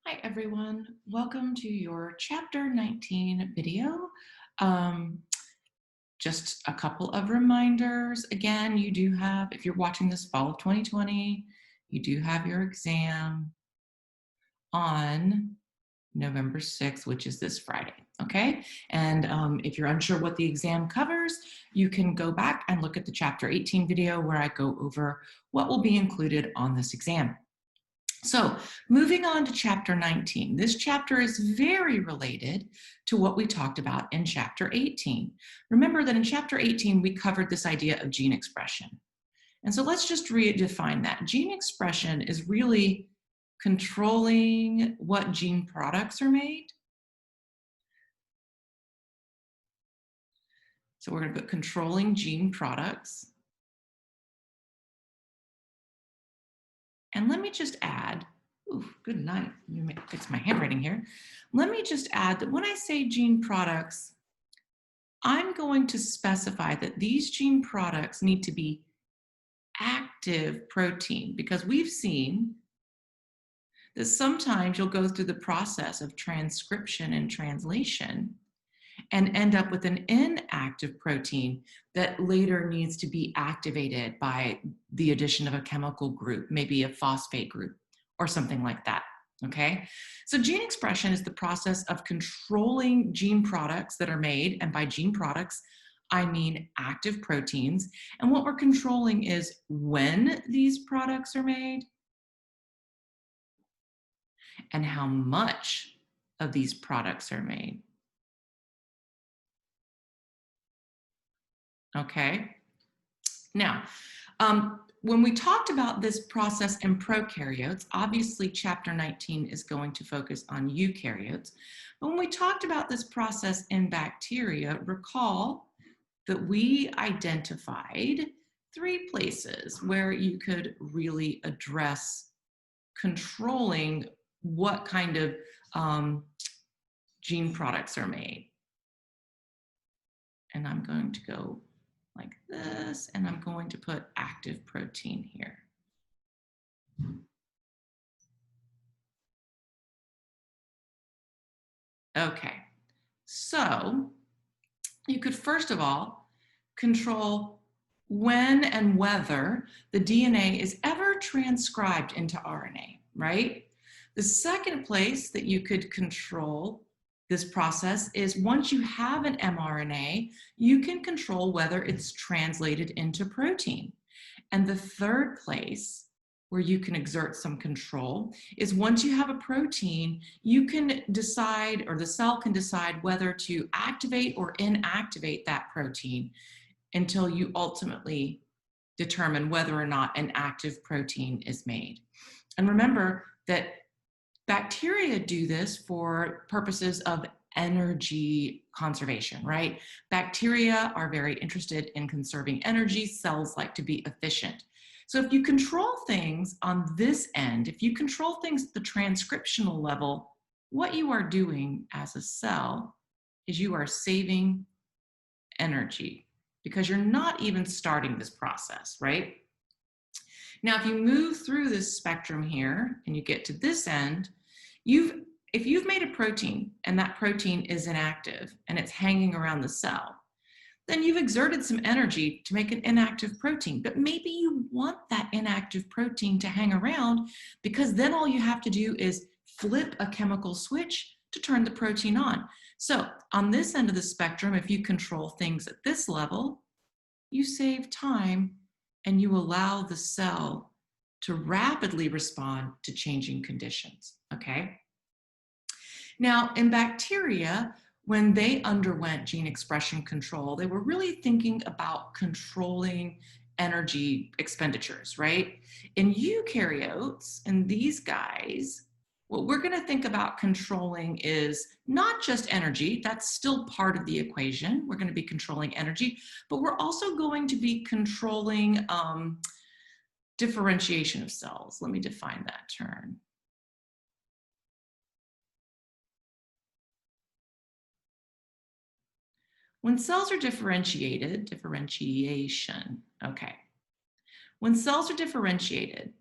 Hi everyone, welcome to your chapter 19 video. Um, just a couple of reminders. Again, you do have, if you're watching this fall of 2020, you do have your exam on November 6th, which is this Friday, okay? And if you're unsure what the exam covers, you can go back and look at the chapter 18 video where I go over what will be included on this exam. So moving on to chapter 19, this chapter is very related to what we talked about in chapter 18. Remember that in chapter 18, we covered this idea of gene expression. And so let's just redefine that. Gene expression is really controlling what gene products are made. So we're going to put controlling gene products. And let me just add, ooh, good night. Let me fix my handwriting here. Let me just add that when I say gene products, I'm going to specify that these gene products need to be active protein because we've seen that sometimes you'll go through the process of transcription and translation and end up with an inactive protein that later needs to be activated by the addition of a chemical group, maybe a phosphate group or something like that. Okay, so gene expression is the process of controlling gene products that are made, and by gene products, I mean active proteins. And what we're controlling is when these products are made and how much of these products are made. Okay, now, when we talked about this process in prokaryotes, obviously chapter 19 is going to focus on eukaryotes. But when we talked about this process in bacteria, recall that we identified 3 places where you could really address controlling what kind of gene products are made. And I'm going to go like this, and I'm going to put active protein here. Okay, so you could first of all control when and whether the DNA is ever transcribed into RNA, right? The second place that you could control this process is once you have an mRNA, you can control whether it's translated into protein. And the third place where you can exert some control is once you have a protein, you can decide, or the cell can decide whether to activate or inactivate that protein until you ultimately determine whether or not an active protein is made. And remember that bacteria do this for purposes of energy conservation, right? Bacteria are very interested in conserving energy. Cells like to be efficient. So if you control things on this end, if you control things at the transcriptional level, what you are doing as a cell is you are saving energy because you're not even starting this process, right? Now, if you move through this spectrum here and you get to this end, if you've made a protein and that protein is inactive and it's hanging around the cell, then you've exerted some energy to make an inactive protein. But maybe you want that inactive protein to hang around because then all you have to do is flip a chemical switch to turn the protein on. So on this end of the spectrum, if you control things at this level, you save time and you allow the cell to rapidly respond to changing conditions, okay? Now, in bacteria, when they underwent gene expression control, they were really thinking about controlling energy expenditures, right? In eukaryotes, in these guys, what we're going to think about controlling is not just energy, that's still part of the equation. We're going to be controlling energy, but we're also going to be controlling differentiation of cells. Let me define that term. When cells are differentiated, differentiation, okay. When cells are differentiated,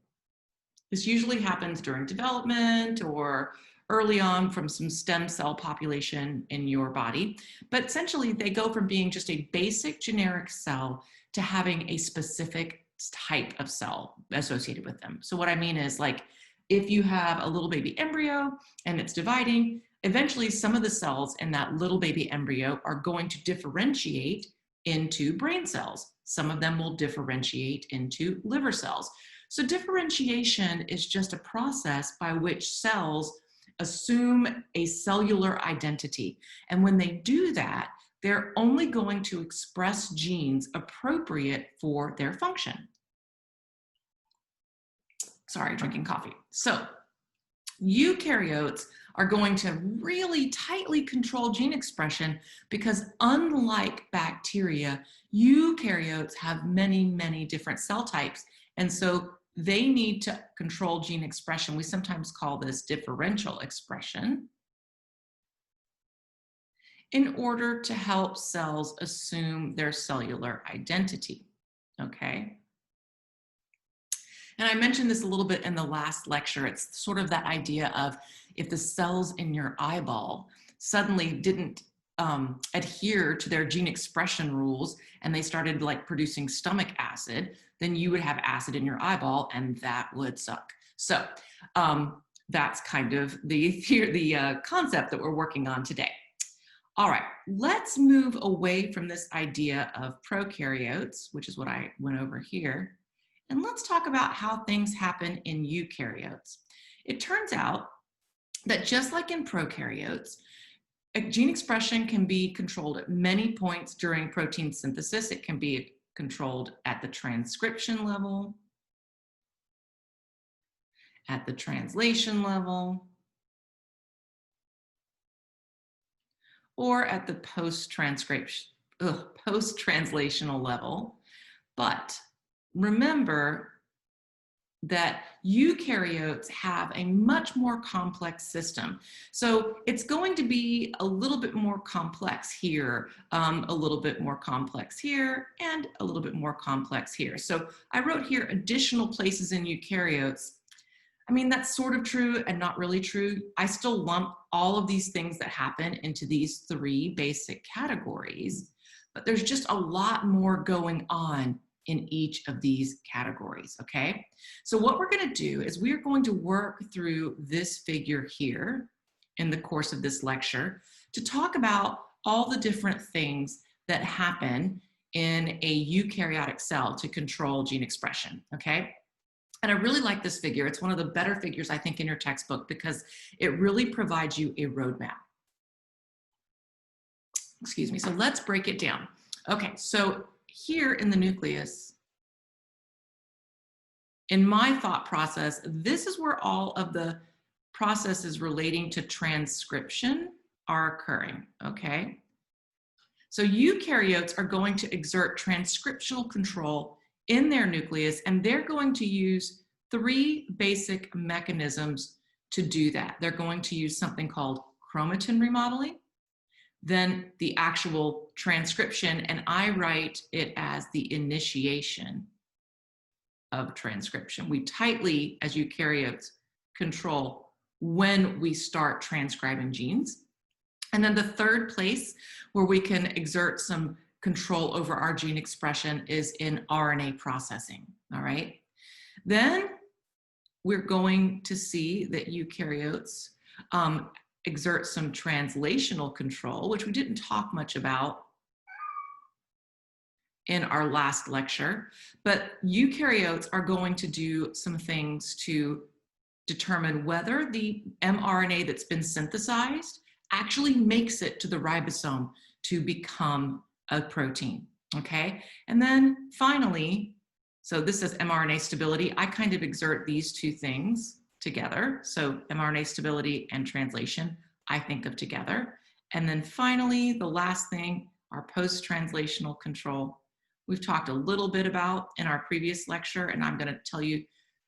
this usually happens during development or early on from some stem cell population in your body. But essentially, they go from being just a basic generic cell to having a specific type of cell associated with them. So what I mean is, like, if you have a little baby embryo and it's dividing, eventually some of the cells in that little baby embryo are going to differentiate into brain cells. Some of them will differentiate into liver cells. So differentiation is just a process by which cells assume a cellular identity. And when they do that, they're only going to express genes appropriate for their function. Sorry, drinking coffee. So eukaryotes are going to really tightly control gene expression because, unlike bacteria, eukaryotes have many, many different cell types. And so they need to control gene expression. We sometimes call this differential expression in order to help cells assume their cellular identity, okay? And I mentioned this a little bit in the last lecture. It's sort of that idea of if the cells in your eyeball suddenly didn't adhere to their gene expression rules and they started like producing stomach acid, then you would have acid in your eyeball and that would suck. So that's kind of the concept that we're working on today. All right, let's move away from this idea of prokaryotes, which is what I went over here. And let's talk about how things happen in eukaryotes. It turns out that just like in prokaryotes, gene expression can be controlled at many points during protein synthesis. It can be controlled at the transcription level, at the translation level, or at the post-translational level. But remember that eukaryotes have a much more complex system. So it's going to be a little bit more complex here, a little bit more complex here, and a little bit more complex here. So I wrote here additional places in eukaryotes. I mean, that's sort of true and not really true. I still lump all of these things that happen into these three basic categories, but there's just a lot more going on in each of these categories, okay? So what we're gonna do is we are going to work through this figure here in the course of this lecture to talk about all the different things that happen in a eukaryotic cell to control gene expression, okay? And I really like this figure. It's one of the better figures, I think, in your textbook because it really provides you a roadmap. Excuse me, so let's break it down. Okay, so here in the nucleus, in my thought process, this is where all of the processes relating to transcription are occurring, okay? So eukaryotes are going to exert transcriptional control in their nucleus, and they're going to use three basic mechanisms to do that. They're going to use something called chromatin remodeling, then the actual transcription, and I write it as the initiation of transcription. We tightly, as eukaryotes, control when we start transcribing genes. And then the third place where we can exert some control over our gene expression is in RNA processing, all right? Then we're going to see that eukaryotes exert some translational control, which we didn't talk much about in our last lecture, but eukaryotes are going to do some things to determine whether the mRNA that's been synthesized actually makes it to the ribosome to become a protein, okay? And then finally, so this is mRNA stability. I kind of exert these two things together. So mRNA stability and translation, I think of together. And then finally, the last thing, our post-translational control. We've talked a little bit about in our previous lecture, and I'm gonna tell you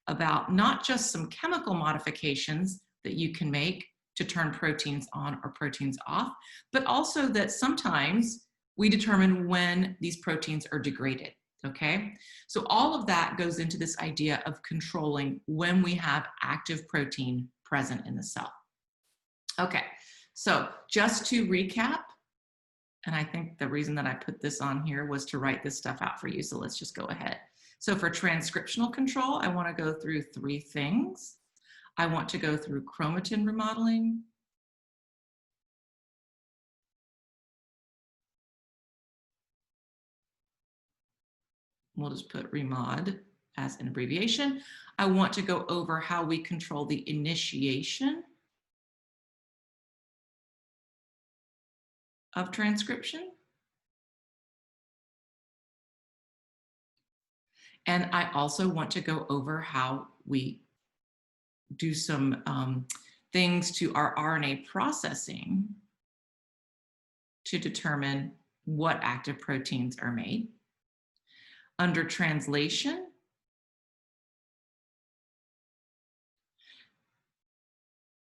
about not just some chemical modifications that you can make to turn proteins on or proteins off, but also that sometimes we determine when these proteins are degraded, okay? So all of that goes into this idea of controlling when we have active protein present in the cell. Okay, so just to recap, and I think the reason that I put this on here was to write this stuff out for you. So let's just go ahead. So for transcriptional control, I want to go through 3 things. I want to go through chromatin remodeling. We'll just put remod as an abbreviation. I want to go over how we control the initiation of transcription. And I also want to go over how we do some things to our RNA processing to determine what active proteins are made. Under translation,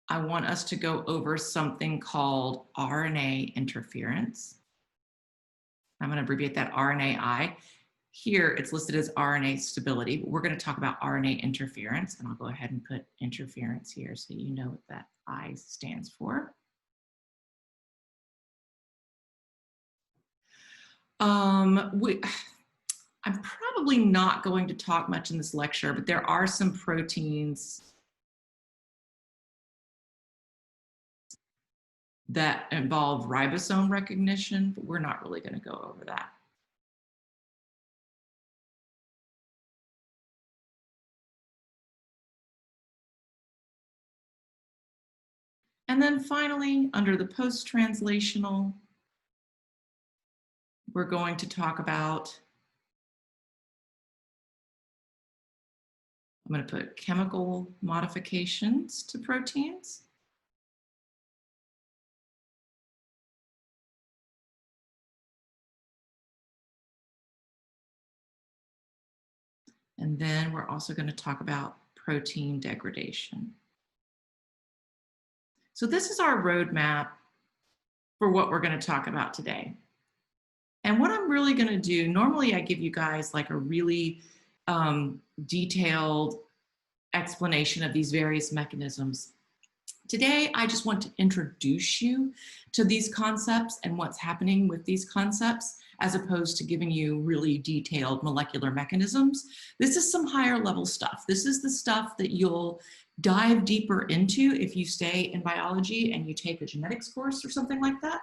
I want us to go over something called RNA interference. I'm going to abbreviate that RNAi. Here, it's listed as RNA stability, but we're going to talk about RNA interference, and I'll go ahead and put interference here so you know what that I stands for. I'm probably not going to talk much in this lecture, but there are some proteins that involve ribosome recognition, but we're not really going to go over that. And then finally, under the post-translational, we're going to talk about, I'm going to put chemical modifications to proteins. And then we're also going to talk about protein degradation. So this is our roadmap for what we're going to talk about today. And what I'm really going to do, normally I give you guys like a really detailed explanation of these various mechanisms. Today, I just want to introduce you to these concepts and what's happening with these concepts, as opposed to giving you really detailed molecular mechanisms. This is some higher level stuff. This is the stuff that you'll dive deeper into if you stay in biology and you take a genetics course or something like that.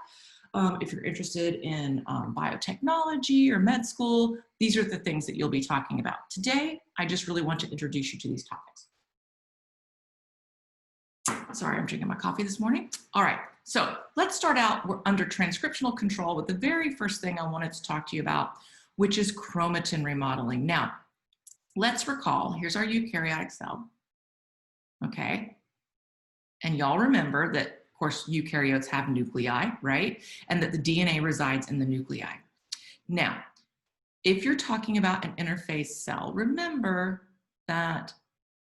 If you're interested in biotechnology or med school, these are the things that you'll be talking about. Today, I just really want to introduce you to these topics. Sorry, I'm drinking my coffee this morning. All right, so let's start out. We're under transcriptional control with the very first thing I wanted to talk to you about, which is chromatin remodeling. Now, let's recall, here's our eukaryotic cell, okay? And y'all remember that, of course, eukaryotes have nuclei, right? And that the DNA resides in the nuclei. Now, if you're talking about an interphase cell, remember that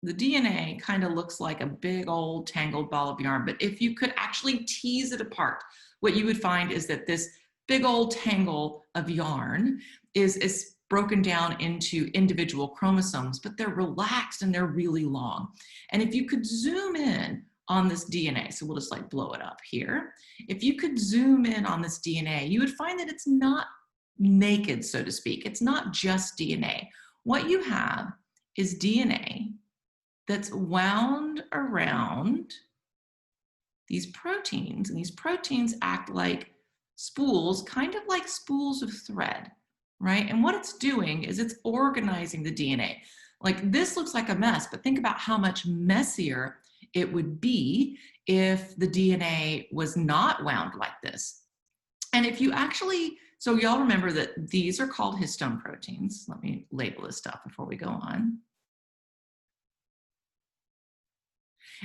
the DNA kind of looks like a big old tangled ball of yarn, but if you could actually tease it apart, what you would find is that this big old tangle of yarn is broken down into individual chromosomes, but they're relaxed and they're really long. And if you could zoom in on this DNA, so we'll just like blow it up here. If you could zoom in on this DNA, you would find that it's not naked, so to speak. It's not just DNA. What you have is DNA that's wound around these proteins, and these proteins act like spools, kind of like spools of thread, right? And what it's doing is it's organizing the DNA. Like this looks like a mess, but think about how much messier it would be if the DNA was not wound like this. And if you actually, so y'all remember that these are called histone proteins. Let me label this stuff before we go on.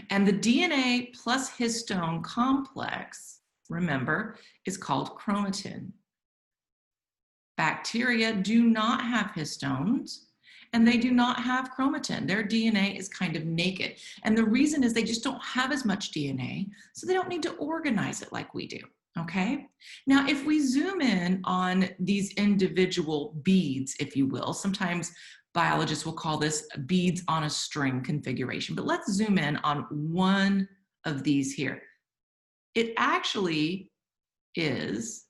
And the DNA plus histone complex, remember, is called chromatin. Bacteria do not have histones and they do not have chromatin. Their DNA is kind of naked. And the reason is they just don't have as much DNA, so they don't need to organize it like we do, okay? Now, if we zoom in on these individual beads, if you will, sometimes biologists will call this beads on a string configuration, but let's zoom in on one of these here. It actually is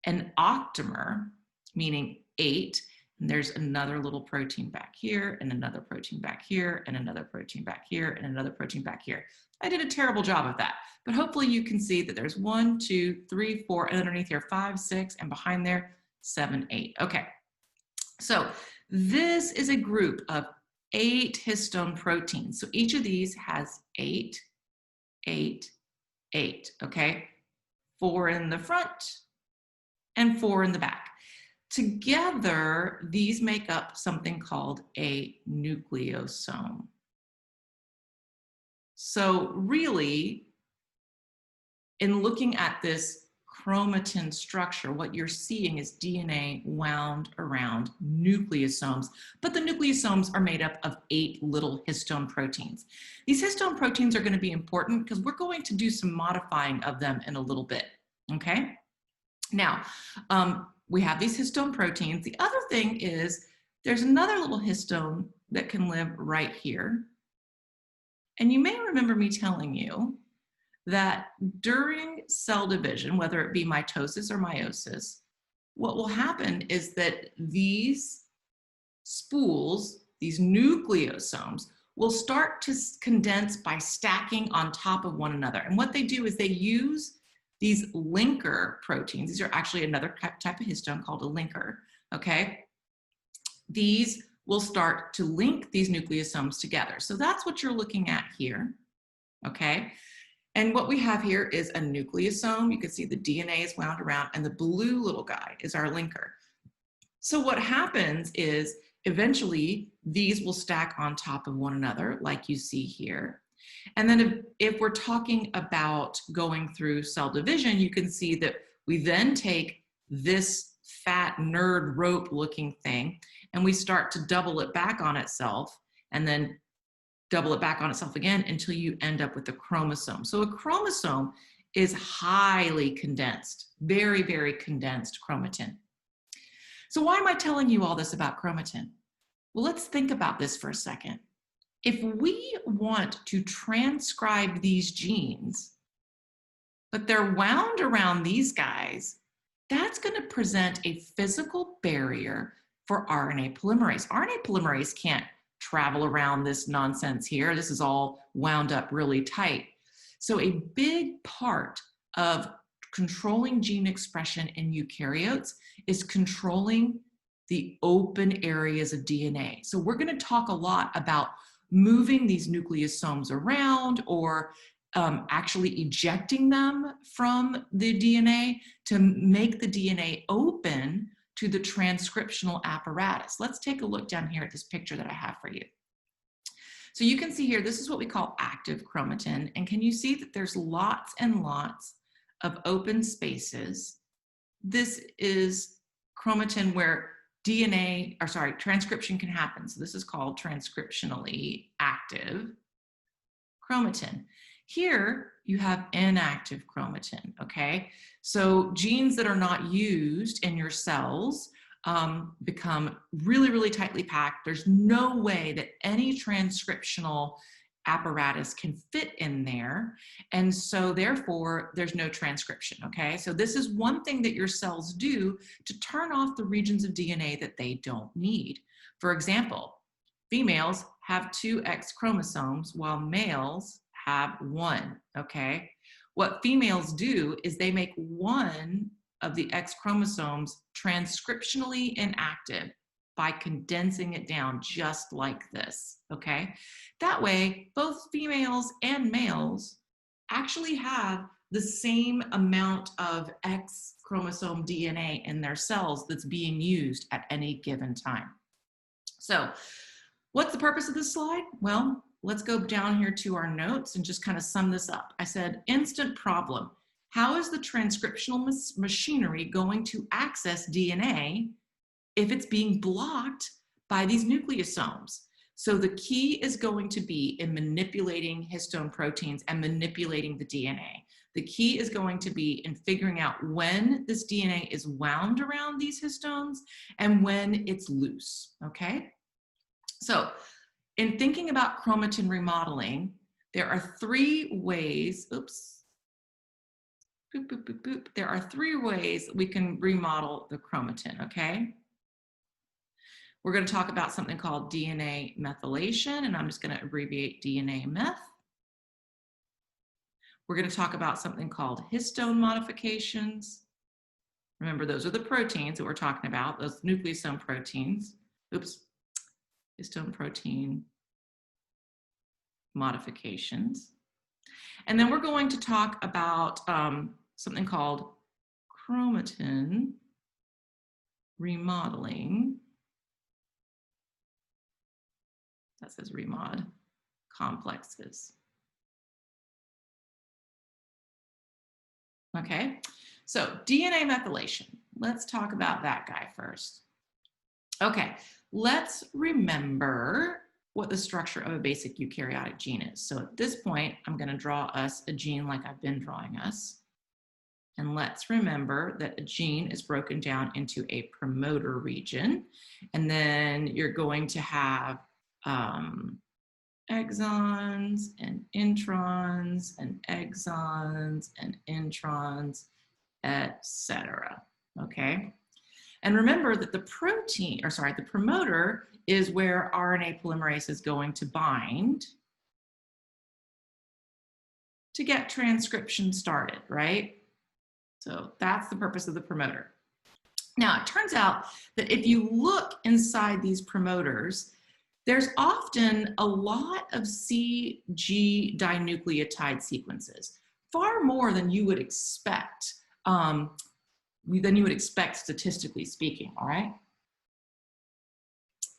an octamer, meaning 8, and there's another little protein back here, and another protein back here, and another protein back here, and another protein back here. I did a terrible job of that, but hopefully you can see that there's 1, 2, 3, 4, and underneath here 5, 6, and behind there 7, 8. Okay, so this is a group of 8 histone proteins. So each of these has 8, 8, 8, okay? 4 in the front and 4 in the back. Together, these make up something called a nucleosome. So really, in looking at this chromatin structure, what you're seeing is DNA wound around nucleosomes, but the nucleosomes are made up of 8 little histone proteins. These histone proteins are going to be important because we're going to do some modifying of them in a little bit, okay? Now, we have these histone proteins. The other thing is there's another little histone that can live right here. And you may remember me telling you that during cell division, whether it be mitosis or meiosis, what will happen is that these spools, these nucleosomes, will start to condense by stacking on top of one another. And what they do is they use these linker proteins. These are actually another type of histone called a linker, okay? These will start to link these nucleosomes together. So that's what you're looking at here, okay? And what we have here is a nucleosome. You can see the DNA is wound around, and the blue little guy is our linker. So what happens is eventually these will stack on top of one another, like you see here. And then if we're talking about going through cell division, you can see that we then take this fat nerd rope looking thing and we start to double it back on itself and then double it back on itself again until you end up with a chromosome. So a chromosome is highly condensed, very, very condensed chromatin. So why am I telling you all this about chromatin? Well, let's think about this for a second. If we want to transcribe these genes, but they're wound around these guys, that's going to present a physical barrier for RNA polymerase. RNA polymerase can't travel around this nonsense here. This is all wound up really tight. So a big part of controlling gene expression in eukaryotes is controlling the open areas of DNA. So we're going to talk a lot about moving these nucleosomes around or actually ejecting them from the DNA to make the DNA open to the transcriptional apparatus. Let's take a look down here at this picture that I have for you. So you can see here, this is what we call active chromatin. And can you see that there's lots and lots of open spaces? This is chromatin where transcription can happen. So this is called transcriptionally active chromatin. Here you have inactive chromatin, okay? So genes that are not used in your cells become really, really tightly packed. There's no way that any transcriptional apparatus can fit in there. And so therefore there's no transcription, okay? So this is one thing that your cells do to turn off the regions of DNA that they don't need. For example, females have 2 X chromosomes while males have 1, okay? What females do is they make one of the X chromosomes transcriptionally inactive by condensing it down just like this, okay? That way, both females and males actually have the same amount of X chromosome DNA in their cells that's being used at any given time. So, what's the purpose of this slide? Well, let's go down here to our notes and just kind of sum this up. I said, instant problem. How is the transcriptional machinery going to access DNA if it's being blocked by these nucleosomes? So the key is going to be in manipulating histone proteins and manipulating the DNA. The key is going to be in figuring out when this DNA is wound around these histones and when it's loose, okay? So in thinking about chromatin remodeling, there are 3 ways, boop, boop, boop, boop. There are 3 ways we can remodel the chromatin, okay? We're going to talk about something called DNA methylation, and I'm just going to abbreviate DNA meth. We're going to talk about something called histone modifications. Remember, those are the proteins that we're talking about, those nucleosome proteins. Oops, histone protein modifications. And then we're going to talk about something called chromatin remodeling. That says remod complexes. Okay, so DNA methylation. Let's talk about that guy first. Okay, let's remember what the structure of a basic eukaryotic gene is. So at this point, I'm going to draw us a gene like I've been drawing us. And let's remember that a gene is broken down into a promoter region. And then you're going to have exons and introns and exons and introns, etc. Okay? And remember that the promoter is where RNA polymerase is going to bind to get transcription started, right? So that's the purpose of the promoter. Now, it turns out that if you look inside these promoters, there's often a lot of CG dinucleotide sequences, far more than you would expect, statistically speaking, all right?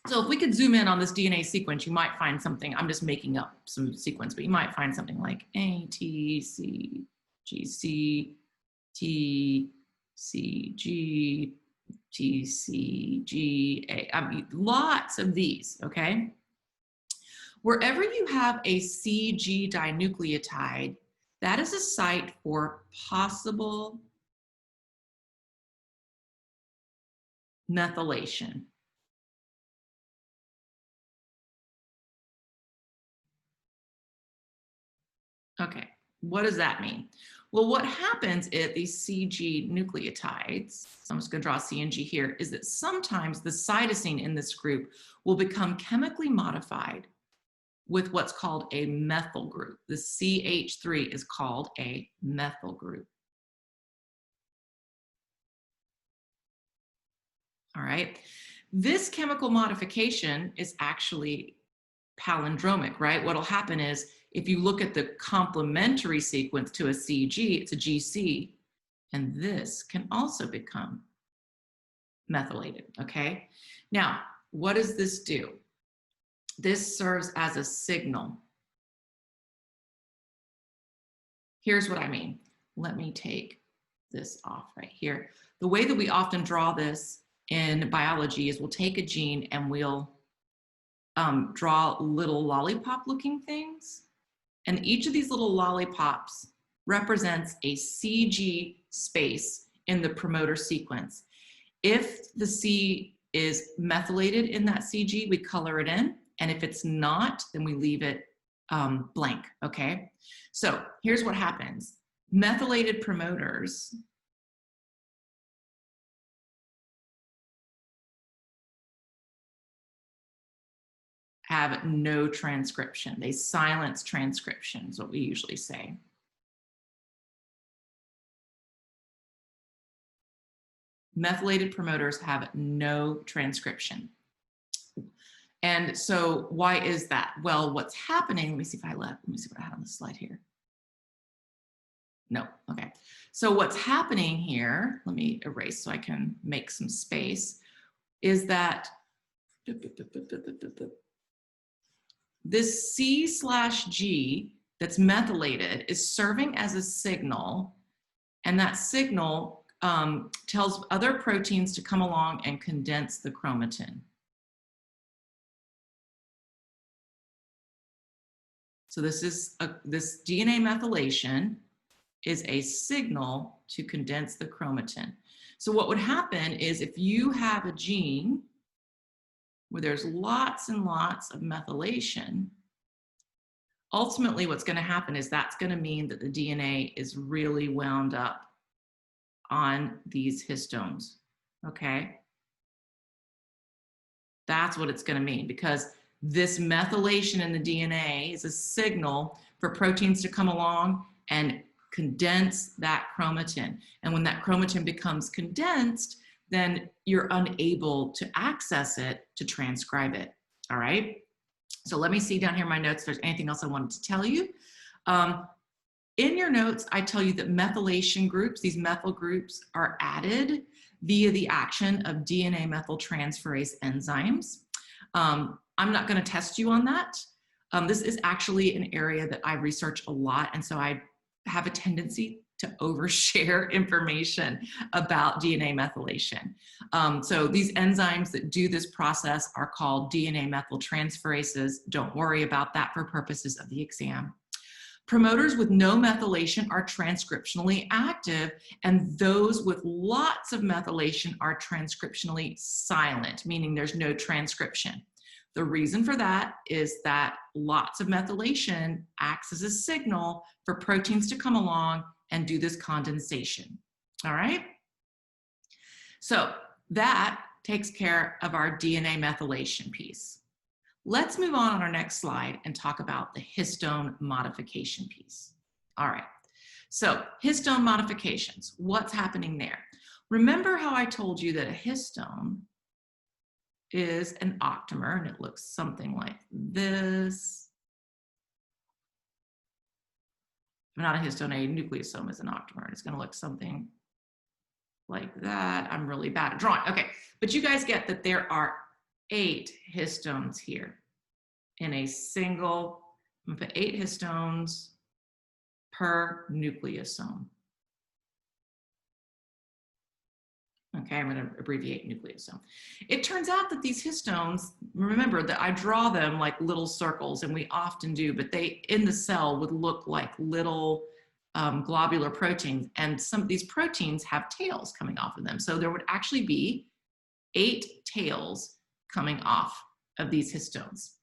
So if we could zoom in on this DNA sequence, you might find something, I'm just making up some sequence, but you might find something like A, T, C, G, C, T, C, G, T, C, G, A. I mean, lots of these, okay? Wherever you have a CG dinucleotide, that is a site for possible methylation. Okay, what does that mean? Well, what happens is these CG nucleotides, so I'm just going to draw C and G here, is that sometimes the cytosine in this group will become chemically modified with what's called a methyl group. The CH3 is called a methyl group. All right, this chemical modification is actually palindromic, right? What'll happen is if you look at the complementary sequence to a CG, it's a GC, and this can also become methylated, okay? Now, what does this do? This serves as a signal. Here's what I mean. Let me take this off right here. The way that we often draw this in biology is we'll take a gene and we'll draw little lollipop-looking things. And each of these little lollipops represents a CG space in the promoter sequence. If the C is methylated in that CG, we color it in. And if it's not, then we leave it blank, okay? So here's what happens. Methylated promoters have no transcription. They silence transcription is what we usually say. Methylated promoters have no transcription. And so why is that? Well, what's happening, let me see what I had on the slide here. No, okay. So what's happening here, let me erase so I can make some space, is that this C/G that's methylated is serving as a signal, and that signal tells other proteins to come along and condense the chromatin. So this DNA methylation is a signal to condense the chromatin. So what would happen is if you have a gene where there's lots and lots of methylation, ultimately what's going to happen is that's going to mean that the DNA is really wound up on these histones, okay? That's what it's going to mean, because this methylation in the DNA is a signal for proteins to come along and condense that chromatin. And when that chromatin becomes condensed, then you're unable to access it to transcribe it, all right? So let me see down here in my notes if there's anything else I wanted to tell you. In your notes, I tell you that methylation groups, these methyl groups, are added via the action of DNA methyltransferase enzymes. I'm not going to test you on that. This is actually an area that I research a lot, and so I have a tendency to overshare information about DNA methylation. So these enzymes that do this process are called DNA methyltransferases. Don't worry about that for purposes of the exam. Promoters with no methylation are transcriptionally active, and those with lots of methylation are transcriptionally silent, meaning there's no transcription. The reason for that is that lots of methylation acts as a signal for proteins to come along and do this condensation, all right? So that takes care of our DNA methylation piece. Let's move on our next slide and talk about the histone modification piece. All right, so histone modifications, what's happening there? Remember how I told you that a histone is an octamer, and it looks something like this. Not a histone, a nucleosome is an octamer. It's going to look something like that. I'm really bad at drawing. Okay, but you guys get that there are 8 histones here in a single, I'm going to put 8 histones per nucleosome. Okay, I'm going to abbreviate nucleosome. It turns out that these histones, remember that I draw them like little circles, and we often do, but they in the cell would look like little globular proteins, and some of these proteins have tails coming off of them. So there would actually be 8 tails coming off of these histones.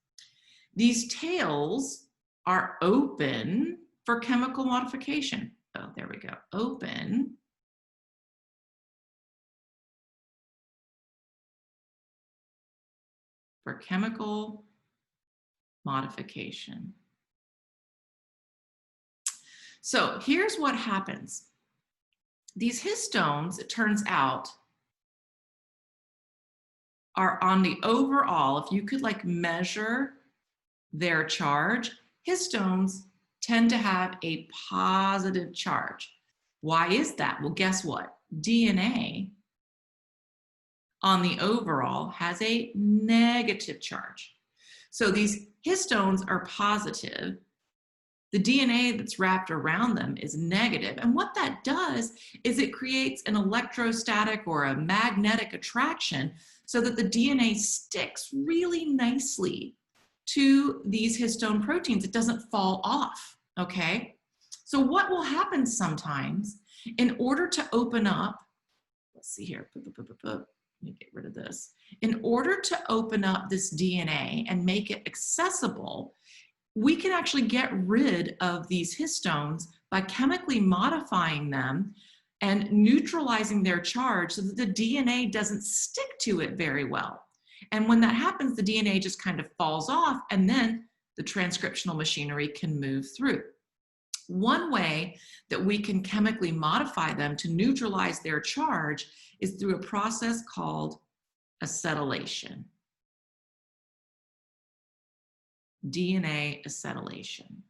These tails are open for chemical modification. Oh, there we go, open for chemical modification. So here's what happens. These histones, it turns out, are on the overall, if you could like measure their charge, histones tend to have a positive charge. Why is that? Well, guess what? DNA on the overall has a negative charge. So these histones are positive. The DNA that's wrapped around them is negative. And what that does is it creates an electrostatic or a magnetic attraction so that the DNA sticks really nicely to these histone proteins. It doesn't fall off, okay? So what will happen sometimes in order to open up, let's see here, let me get rid of this. In order to open up this DNA and make it accessible, we can actually get rid of these histones by chemically modifying them and neutralizing their charge so that the DNA doesn't stick to it very well. And when that happens, the DNA just kind of falls off, and then the transcriptional machinery can move through. One way that we can chemically modify them to neutralize their charge is through a process called acetylation. DNA acetylation.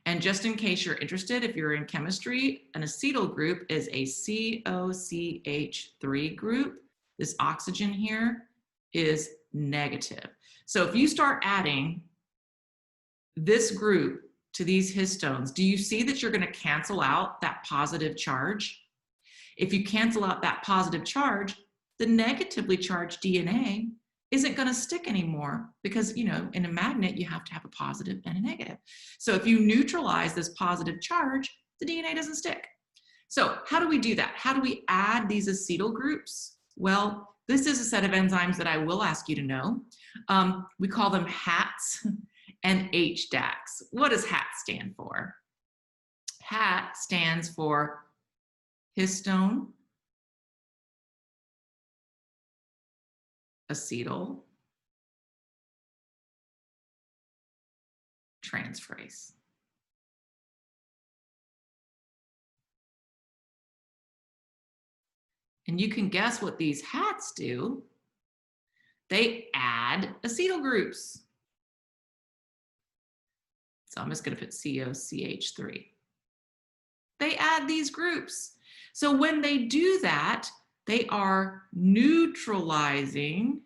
And just in case you're interested, if you're in chemistry, an acetyl group is a COCH3 group. This oxygen here is negative. So if you start adding this group to these histones, do you see that you're going to cancel out that positive charge? If you cancel out that positive charge, the negatively charged DNA isn't going to stick anymore because, you know, in a magnet, you have to have a positive and a negative. So if you neutralize this positive charge, the DNA doesn't stick. So how do we do that? How do we add these acetyl groups? Well, this is a set of enzymes that I will ask you to know. We call them HATs. and HDACs. What does HAT stand for? HAT stands for histone acetyl transferase. And you can guess what these hats do. They add acetyl groups. So I'm just going to put COCH3. They add these groups. So when they do that, they are neutralizing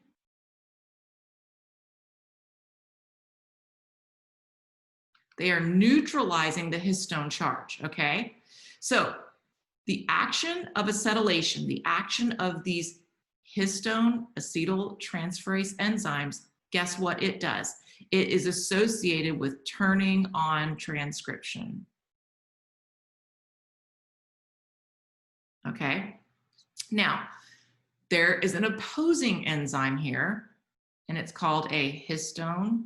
the histone charge, okay? So the action of acetylation, the action of these histone acetyl transferase enzymes, guess what it does? It is associated with turning on transcription. Okay, now there is an opposing enzyme here, and it's called a histone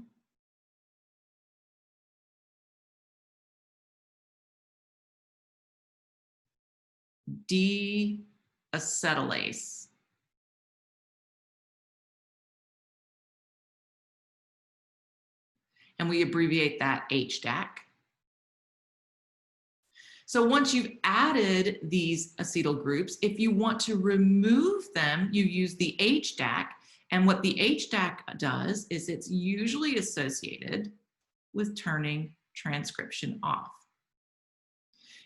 deacetylase. And we abbreviate that HDAC. So once you've added these acetyl groups, if you want to remove them, you use the HDAC. And what the HDAC does is it's usually associated with turning transcription off.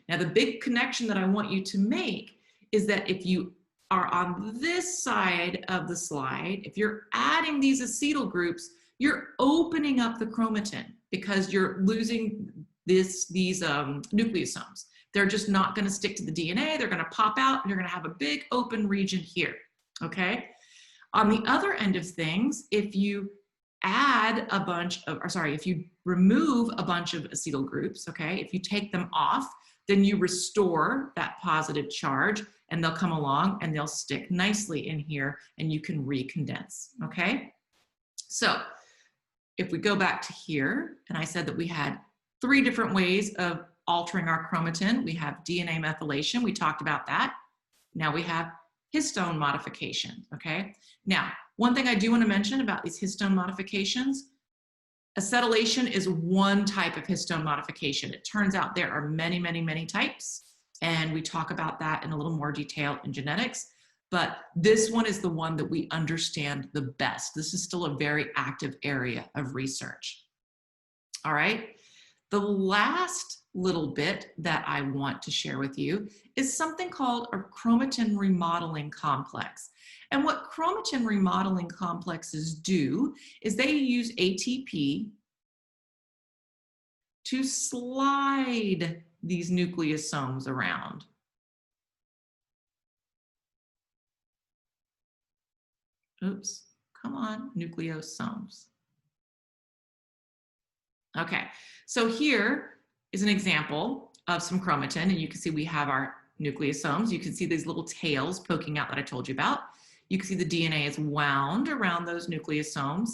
Now, the big connection that I want you to make is that if you are on this side of the slide, if you're adding these acetyl groups, you're opening up the chromatin because you're losing these nucleosomes. They're just not going to stick to the DNA. They're going to pop out, and you're going to have a big open region here, okay? On the other end of things, if you add a bunch of, if you remove a bunch of acetyl groups, okay, if you take them off, then you restore that positive charge, and they'll come along and they'll stick nicely in here, and you can recondense, okay? So if we go back to here, and I said that we had 3 different ways of altering our chromatin. We have DNA methylation, we talked about that. Now we have histone modification, okay? Now, one thing I do want to mention about these histone modifications, acetylation is one type of histone modification. It turns out there are many, many, many types, and we talk about that in a little more detail in genetics, but this one is the one that we understand the best. This is still a very active area of research. All right, the last little bit that I want to share with you is something called a chromatin remodeling complex. And what chromatin remodeling complexes do is they use ATP to slide these nucleosomes around. Oops, come on, nucleosomes. Okay, so here is an example of some chromatin, and you can see we have our nucleosomes. You can see these little tails poking out that I told you about. You can see the DNA is wound around those nucleosomes,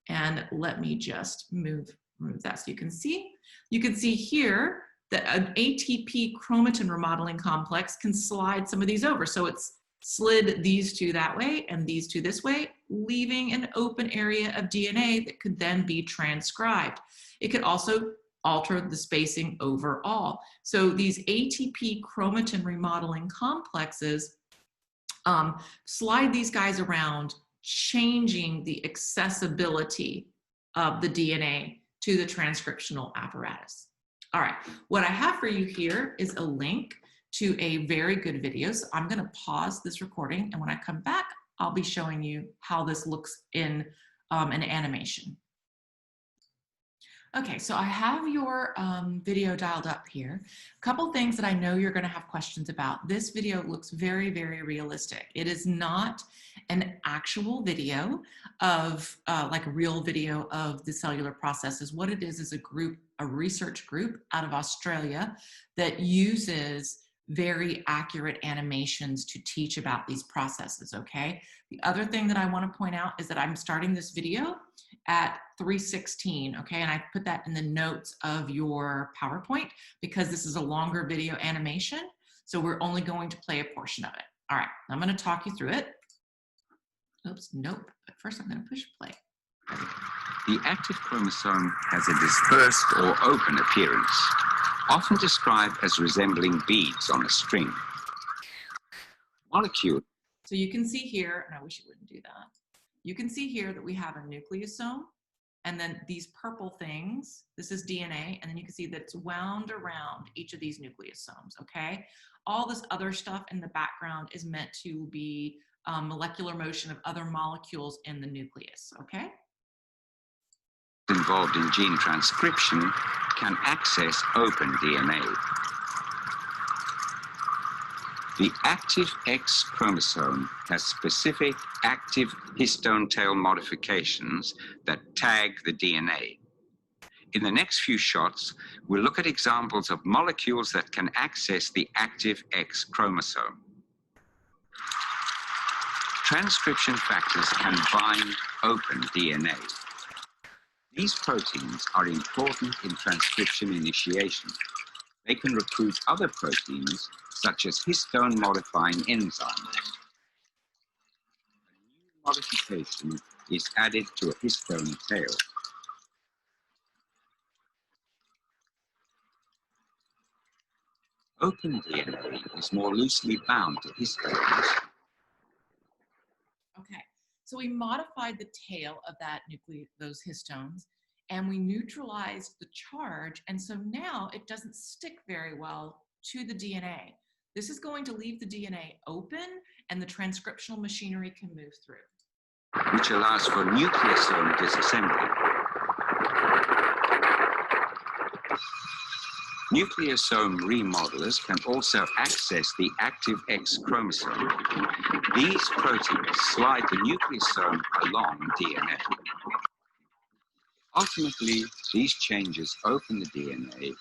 and let me just move that so you can see. You can see here that an ATP chromatin remodeling complex can slide some of these over. So it's slid these 2 that way and these 2 this way, leaving an open area of DNA that could then be transcribed. It could also alter the spacing overall. So these ATP chromatin remodeling complexes slide these guys around, changing the accessibility of the DNA to the transcriptional apparatus. All right, what I have for you here is a link to a very good video. So I'm going to pause this recording, and when I come back, I'll be showing you how this looks in an animation. Okay, so I have your video dialed up here. A couple things that I know you're going to have questions about. This video looks very, very realistic. It is not an actual video of like a real video of the cellular processes. What it is a research group out of Australia that uses very accurate animations to teach about these processes, okay? The other thing that I want to point out is that I'm starting this video at 3:16, okay? And I put that in the notes of your PowerPoint because this is a longer video animation, so we're only going to play a portion of it. All right, I'm gonna talk you through it. Oops, nope, but first I'm gonna push play. The active chromosome has a dispersed or open appearance, often described as resembling beads on a string. Molecule. So you can see here, and I wish it wouldn't do that. You can see here that we have a nucleosome, and then these purple things, this is DNA, and then you can see that it's wound around each of these nucleosomes, okay? All this other stuff in the background is meant to be molecular motion of other molecules in the nucleus, okay? Involved in gene transcription can access open DNA. The active X chromosome has specific active histone tail modifications that tag the DNA. In the next few shots, we'll look at examples of molecules that can access the active X chromosome. Transcription factors can bind open DNA. These proteins are important in transcription initiation. They can recruit other proteins, such as histone-modifying enzymes. A new modification is added to a histone tail. Open DNA is more loosely bound to histones. Okay, so we modified the tail of that those histones, and we neutralized the charge, and so now it doesn't stick very well to the DNA. This is going to leave the DNA open, and the transcriptional machinery can move through. Which allows for nucleosome disassembly. Nucleosome remodelers can also access the active X chromosome. These proteins slide the nucleosome along DNA. Ultimately, these changes open the DNA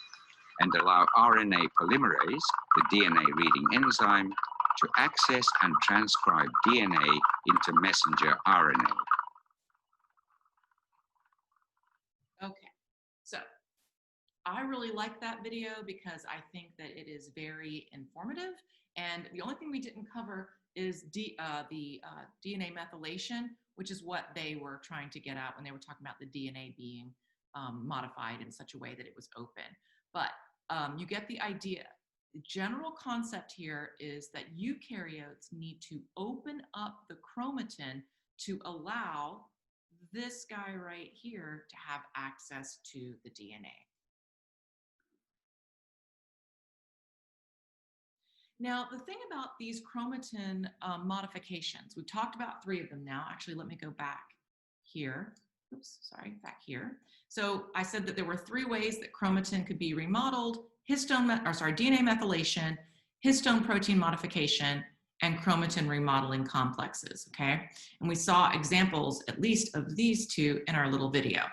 and allow RNA polymerase, the DNA reading enzyme, to access and transcribe DNA into messenger RNA. Okay, so I really like that video because I think that it is very informative, and the only thing we didn't cover is the DNA methylation, which is what they were trying to get at when they were talking about the DNA being modified in such a way that it was open. But you get the idea. The general concept here is that eukaryotes need to open up the chromatin to allow this guy right here to have access to the DNA. Now, the thing about these chromatin modifications, we've talked about 3 of them now. Actually, let me go back here. Oops, sorry, back here. So I said that there were 3 ways that chromatin could be remodeled: DNA methylation, histone protein modification, and chromatin remodeling complexes, okay? And we saw examples, at least, of these 2 in our little video.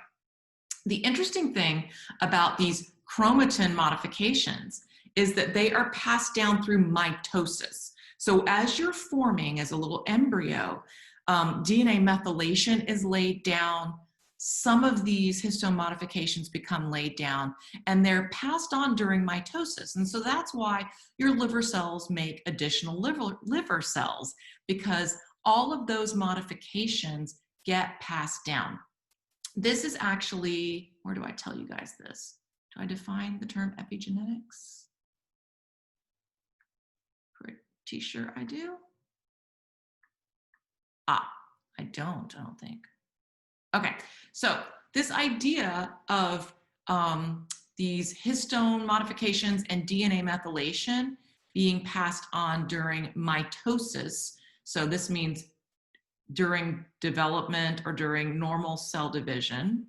The interesting thing about these chromatin modifications is that they are passed down through mitosis. So as you're forming as a little embryo, DNA methylation is laid down. Some of these histone modifications become laid down, and they're passed on during mitosis. And so that's why your liver cells make additional liver cells, because all of those modifications get passed down. This is actually, where do I tell you guys this? Do I define the term epigenetics? Pretty sure I do. I don't think. Okay, so this idea of these histone modifications and DNA methylation being passed on during mitosis, so this means during development or during normal cell division.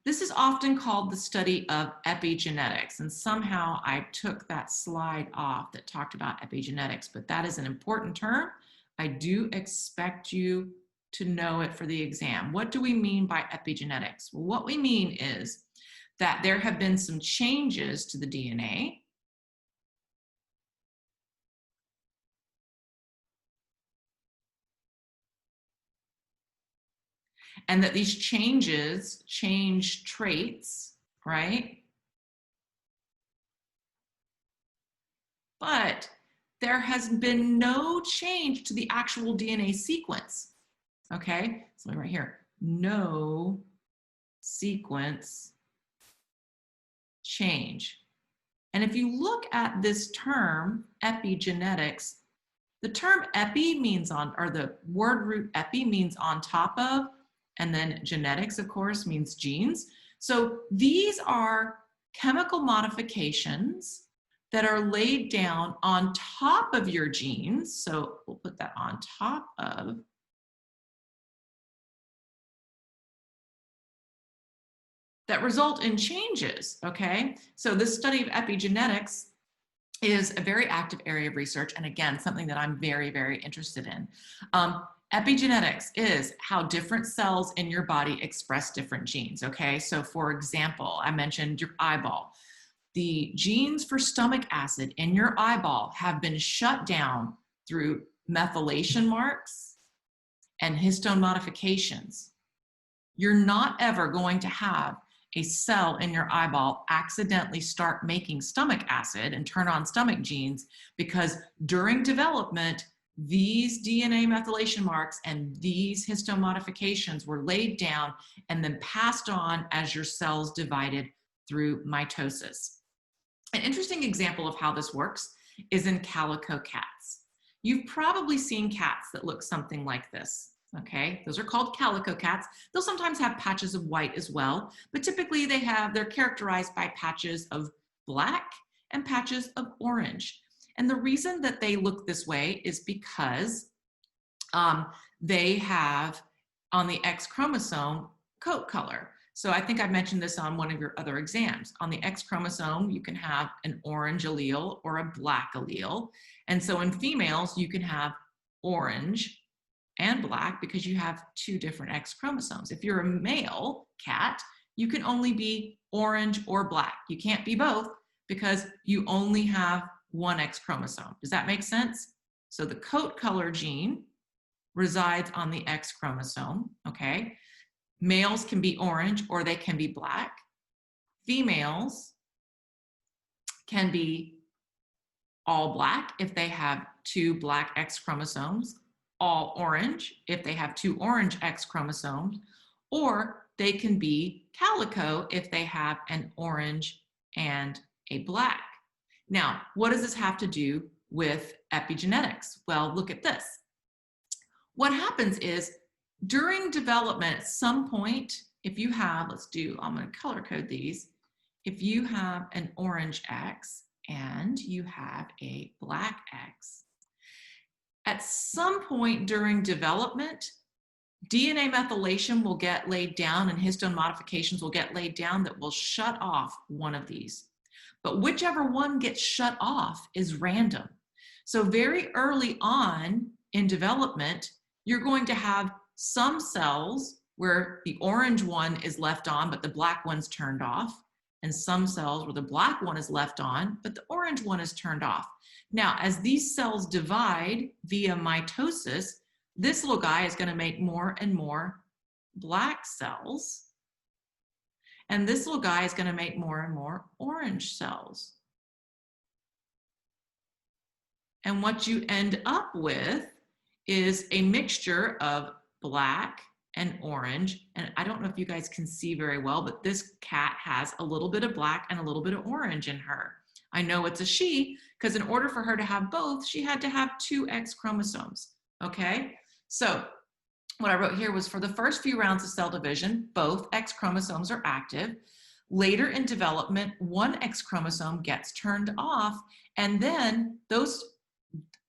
This is often called the study of epigenetics, and somehow I took that slide off that talked about epigenetics, but that is an important term. I do expect you to know it for the exam. What do we mean by epigenetics? Well, what we mean is that there have been some changes to the DNA and that these changes change traits, right? But there has been no change to the actual DNA sequence, okay? So right here, no sequence change. And if you look at this term, epigenetics, the term epi means on, or the word root epi means on top of, and then genetics, of course, means genes. So these are chemical modifications that are laid down on top of your genes. So we'll put that on top of. That result in changes, okay? So this study of epigenetics is a very active area of research, and again, something that I'm very, very interested in. Epigenetics is how different cells in your body express different genes, okay? So for example, I mentioned your eyeball. The genes for stomach acid in your eyeball have been shut down through methylation marks and histone modifications. You're not ever going to have a cell in your eyeball accidentally start making stomach acid and turn on stomach genes, because during development, these DNA methylation marks and these histone modifications were laid down and then passed on as your cells divided through mitosis. An interesting example of how this works is in calico cats. You've probably seen cats that look something like this. Okay, those are called calico cats. They'll sometimes have patches of white as well, but typically they're characterized by patches of black and patches of orange. And the reason that they look this way is because they have on the X chromosome coat color. So I think I mentioned this on one of your other exams. On the X chromosome, you can have an orange allele or a black allele. And so in females, you can have orange and black because you have two different X chromosomes. If you're a male cat, you can only be orange or black. You can't be both because you only have one X chromosome. Does that make sense? So the coat color gene resides on the X chromosome, okay? Males can be orange or they can be black. Females can be all black if they have two black X chromosomes, all orange if they have two orange X chromosomes, or they can be calico if they have an orange and a black. Now, what does this have to do with epigenetics? Well, look at this. What happens is during development, at some point, if you have, I'm going to color code these. If you have an orange X and you have a black X, at some point during development, DNA methylation will get laid down and histone modifications will get laid down that will shut off one of these. But whichever one gets shut off is random. So very early on in development, you're going to have some cells where the orange one is left on, but the black one's turned off, and some cells where the black one is left on, but the orange one is turned off. Now, as these cells divide via mitosis, this little guy is going to make more and more black cells. And this little guy is going to make more and more orange cells. And what you end up with is a mixture of black and orange. And I don't know if you guys can see very well, but this cat has a little bit of black and a little bit of orange in her. I know it's a she because in order for her to have both, she had to have two X chromosomes, okay? So what I wrote here was for the first few rounds of cell division, both X chromosomes are active. Later in development, one X chromosome gets turned off, and then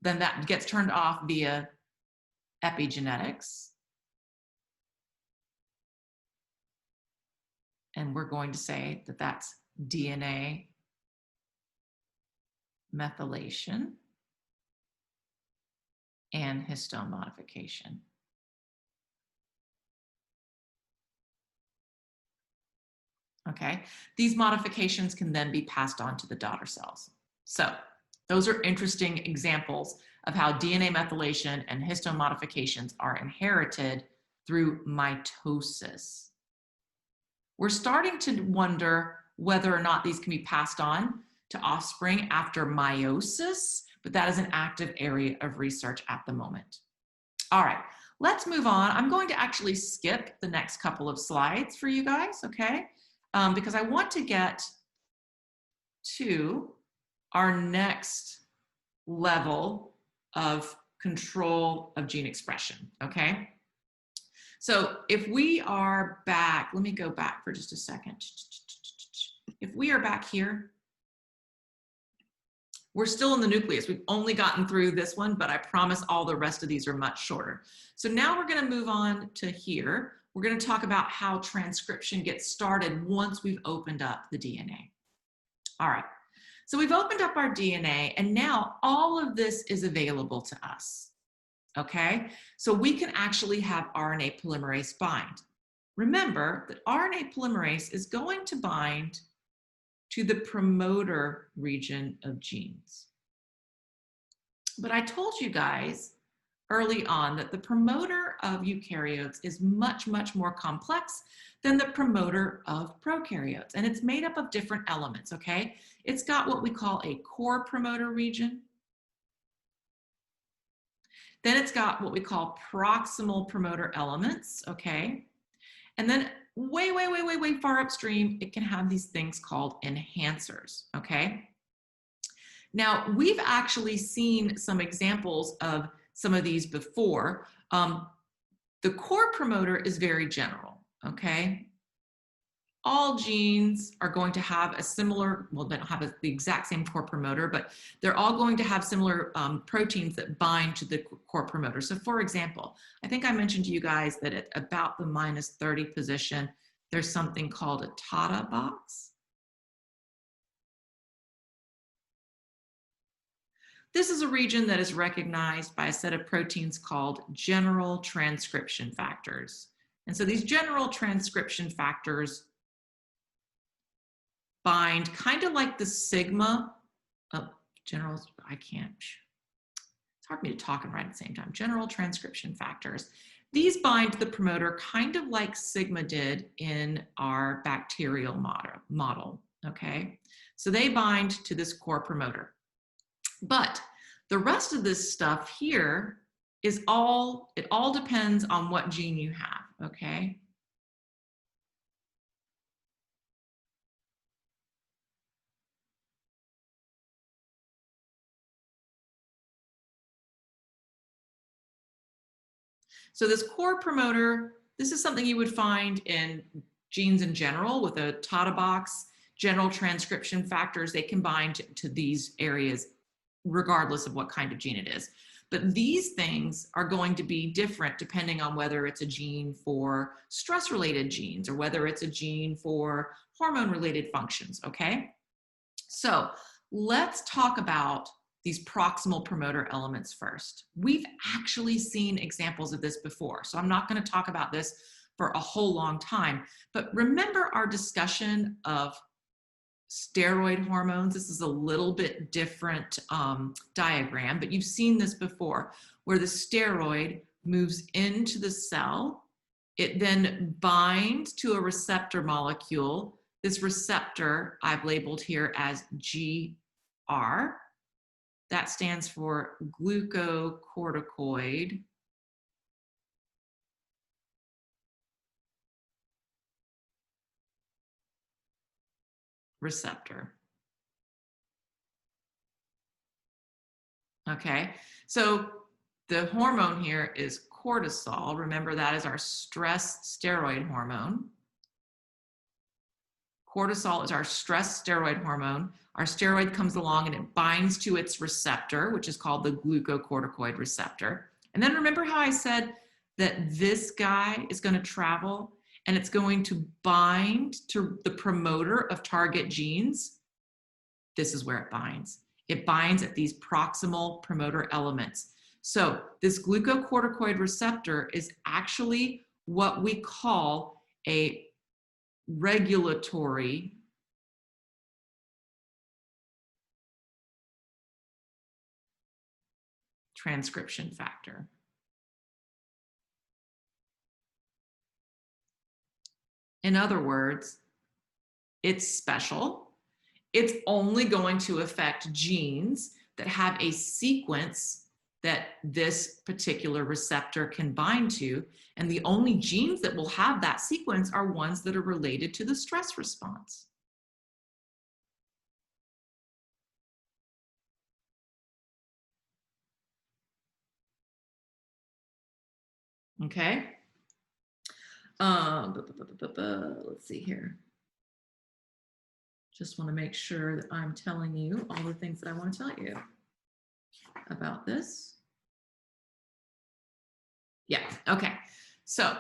that gets turned off via epigenetics. And we're going to say that that's DNA methylation and histone modification. okay? These modifications can then be passed on to the daughter cells. So those are interesting examples of how DNA methylation and histone modifications are inherited through mitosis. We're starting to wonder whether or not these can be passed on to offspring after meiosis, but that is an active area of research at the moment. All right, let's move on. I'm going to actually skip the next couple of slides for you guys, okay? Because I want to get to our next level of control of gene expression, okay? So if we are back, let me go back for just a second. If we are back here, we're still in the nucleus. We've only gotten through this one, but I promise all the rest of these are much shorter. So now we're gonna move on to here. We're gonna talk about how transcription gets started once we've opened up the DNA. All right, so we've opened up our DNA and now all of this is available to us, okay? So we can actually have RNA polymerase bind. Remember that RNA polymerase is going to bind to the promoter region of genes. But I told you guys early on that the promoter of eukaryotes is much, much more complex than the promoter of prokaryotes. And it's made up of different elements, okay? It's got what we call a core promoter region. Then it's got what we call proximal promoter elements, okay? And then way far upstream, it can have these things called enhancers, okay? Now, we've actually seen some examples of some of these before. The core promoter is very general, okay? All genes are going to have a similar, well, they don't have the exact same core promoter, but they're all going to have similar proteins that bind to the core promoter. So for example, I think I mentioned to you guys that at about the -30 position, there's something called a TATA box. This is a region that is recognized by a set of proteins called general transcription factors. And so these general transcription factors bind kind of like the sigma of general, it's hard for me to talk and write at the same time. General transcription factors. These bind the promoter kind of like sigma did in our bacterial model, okay? So they bind to this core promoter. But the rest of this stuff here is it all depends on what gene you have, okay? So this core promoter, this is something you would find in genes in general with a TATA box, general transcription factors. They can bind to these areas regardless of what kind of gene it is. But these things are going to be different depending on whether it's a gene for stress-related genes or whether it's a gene for hormone-related functions, okay? So let's talk about these proximal promoter elements first. We've actually seen examples of this before, so I'm not going to talk about this for a whole long time, but remember our discussion of steroid hormones. This is a little bit different diagram, but you've seen this before, where the steroid moves into the cell. It then binds to a receptor molecule. This receptor I've labeled here as GR. That stands for glucocorticoid receptor. Okay, so the hormone here is cortisol. Remember, that is our stress steroid hormone. Cortisol is our stress steroid hormone. Our steroid comes along and it binds to its receptor, which is called the glucocorticoid receptor. And then remember how I said that this guy is going to travel and it's going to bind to the promoter of target genes? This is where it binds. It binds at these proximal promoter elements. So this glucocorticoid receptor is actually what we call a regulatory transcription factor. In other words, it's special. It's only going to affect genes that have a sequence that this particular receptor can bind to. And the only genes that will have that sequence are ones that are related to the stress response. Okay. Let's see here. Just want to make sure that I'm telling you all the things that I want to tell you about this. Yeah, okay. So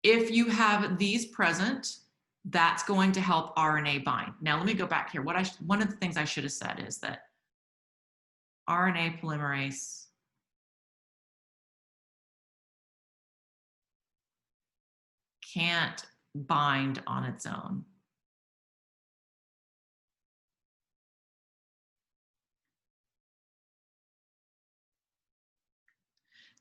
if you have these present, that's going to help RNA bind. Now let me go back here. One of the things I should have said is that RNA polymerase can't bind on its own.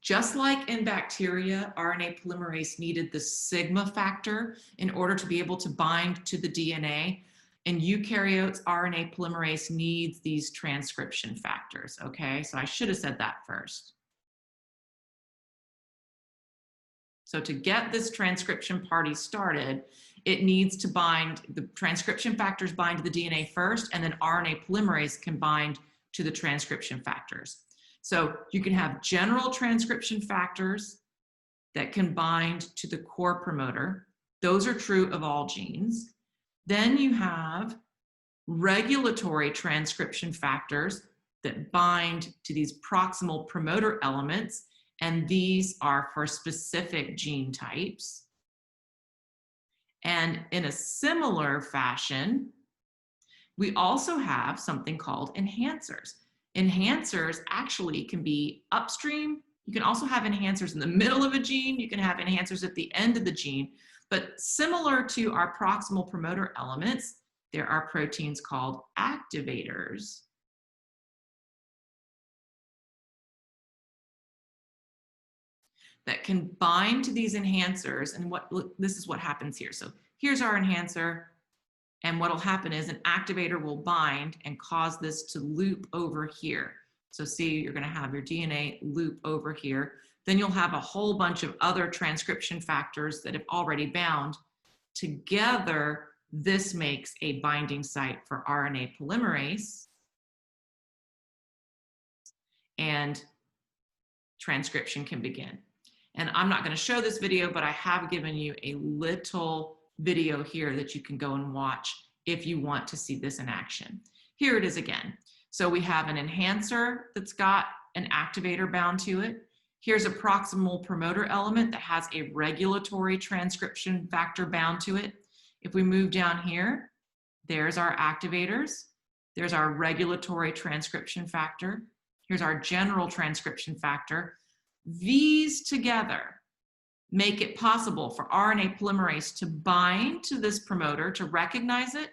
Just like in bacteria, RNA polymerase needed the sigma factor in order to be able to bind to the DNA. In eukaryotes, RNA polymerase needs these transcription factors, okay? So I should have said that first. So to get this transcription party started, it needs to bind, the transcription factors bind to the DNA first, and then RNA polymerase can bind to the transcription factors. So you can have general transcription factors that can bind to the core promoter. Those are true of all genes. Then you have regulatory transcription factors that bind to these proximal promoter elements, and these are for specific gene types. And in a similar fashion, we also have something called enhancers. Enhancers actually can be upstream. You can also have enhancers in the middle of a gene. You can have enhancers at the end of the gene. But similar to our proximal promoter elements, there are proteins called activators that can bind to these enhancers. And this is what happens here. So here's our enhancer. And what will happen is an activator will bind and cause this to loop over here. So see, you're going to have your DNA loop over here. Then you'll have a whole bunch of other transcription factors that have already bound. Together, this makes a binding site for RNA polymerase. And transcription can begin. And I'm not going to show this video, but I have given you a little video here that you can go and watch if you want to see this in action. Here it is again. So we have an enhancer that's got an activator bound to it. Here's a proximal promoter element that has a regulatory transcription factor bound to it. If we move down here, there's our activators. There's our regulatory transcription factor. Here's our general transcription factor. These together make it possible for RNA polymerase to bind to this promoter, to recognize it,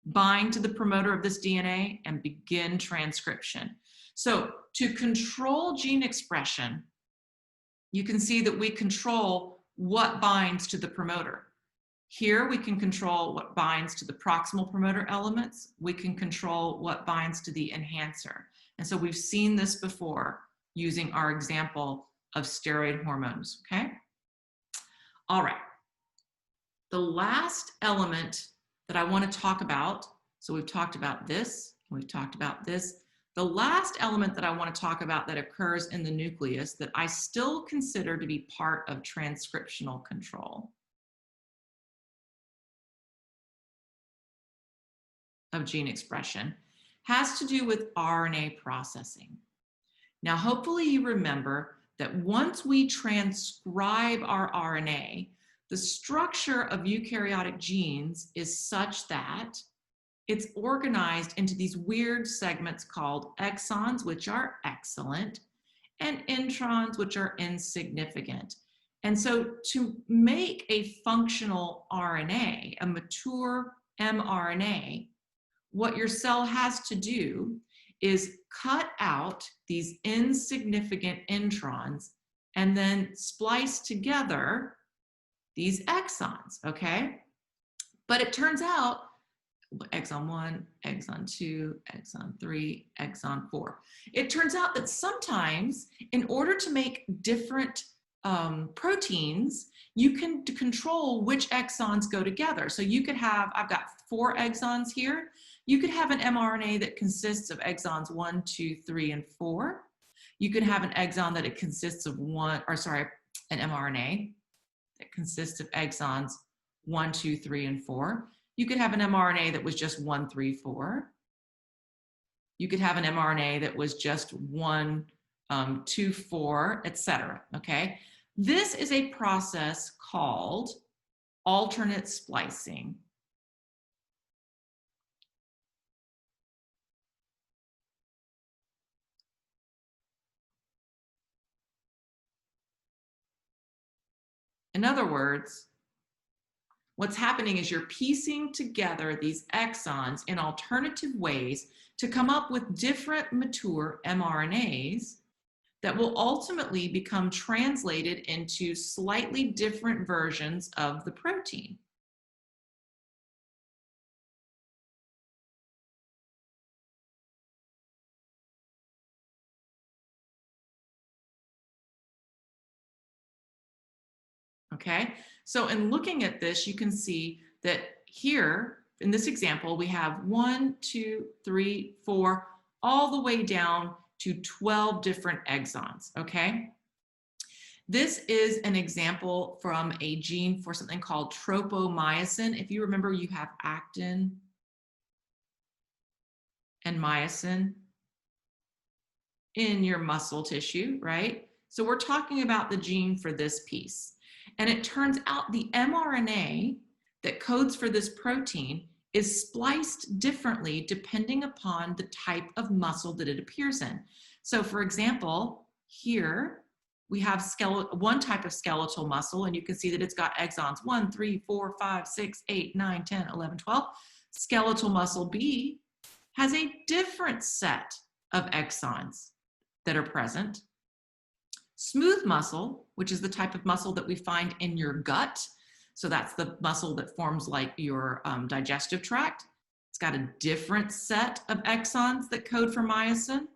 bind to the promoter of this DNA, and begin transcription. So to control gene expression, you can see that we control what binds to the promoter. Here we can control what binds to the proximal promoter elements. We can control what binds to the enhancer. And so we've seen this before using our example of steroid hormones, okay? All right, the last element that I want to talk about, so we've talked about this, we've talked about this. The last element that I want to talk about that occurs in the nucleus that I still consider to be part of transcriptional control of gene expression has to do with RNA processing. Now, hopefully you remember that once we transcribe our RNA, the structure of eukaryotic genes is such that it's organized into these weird segments called exons, which are excellent, and introns, which are insignificant. And so to make a functional RNA, a mature mRNA, what your cell has to do is cut out these insignificant introns and then splice together these exons, okay? But it turns out exon 1, exon 2, exon 3, exon 4. It turns out that sometimes in order to make different proteins, you can control which exons go together. So you could have, I've got 4 exons here. You could have an mRNA that consists of exons 1, 2, 3, and 4. You could have an exon that it consists of an mRNA that consists of exons 1, 2, 3, and 4. You could have an mRNA that was just 1, 3, 4. You could have an mRNA that was just 1, 2, 4, etc. Okay? This is a process called alternate splicing. In other words, what's happening is you're piecing together these exons in alternative ways to come up with different mature mRNAs that will ultimately become translated into slightly different versions of the protein. Okay, so in looking at this, you can see that here in this example, we have 1, 2, 3, 4, all the way down to 12 different exons. Okay, this is an example from a gene for something called tropomyosin. If you remember, you have actin and myosin in your muscle tissue, right? So we're talking about the gene for this piece. And it turns out the mRNA that codes for this protein is spliced differently depending upon the type of muscle that it appears in. So for example, here we have one type of skeletal muscle, and you can see that it's got exons 1, 3, 4, 5, 6, 8, 9, 10, 11, 12. Skeletal muscle B has a different set of exons that are present. Smooth muscle, which is the type of muscle that we find in your gut, so that's the muscle that forms like your digestive tract. It's got a different set of exons that code for myosin.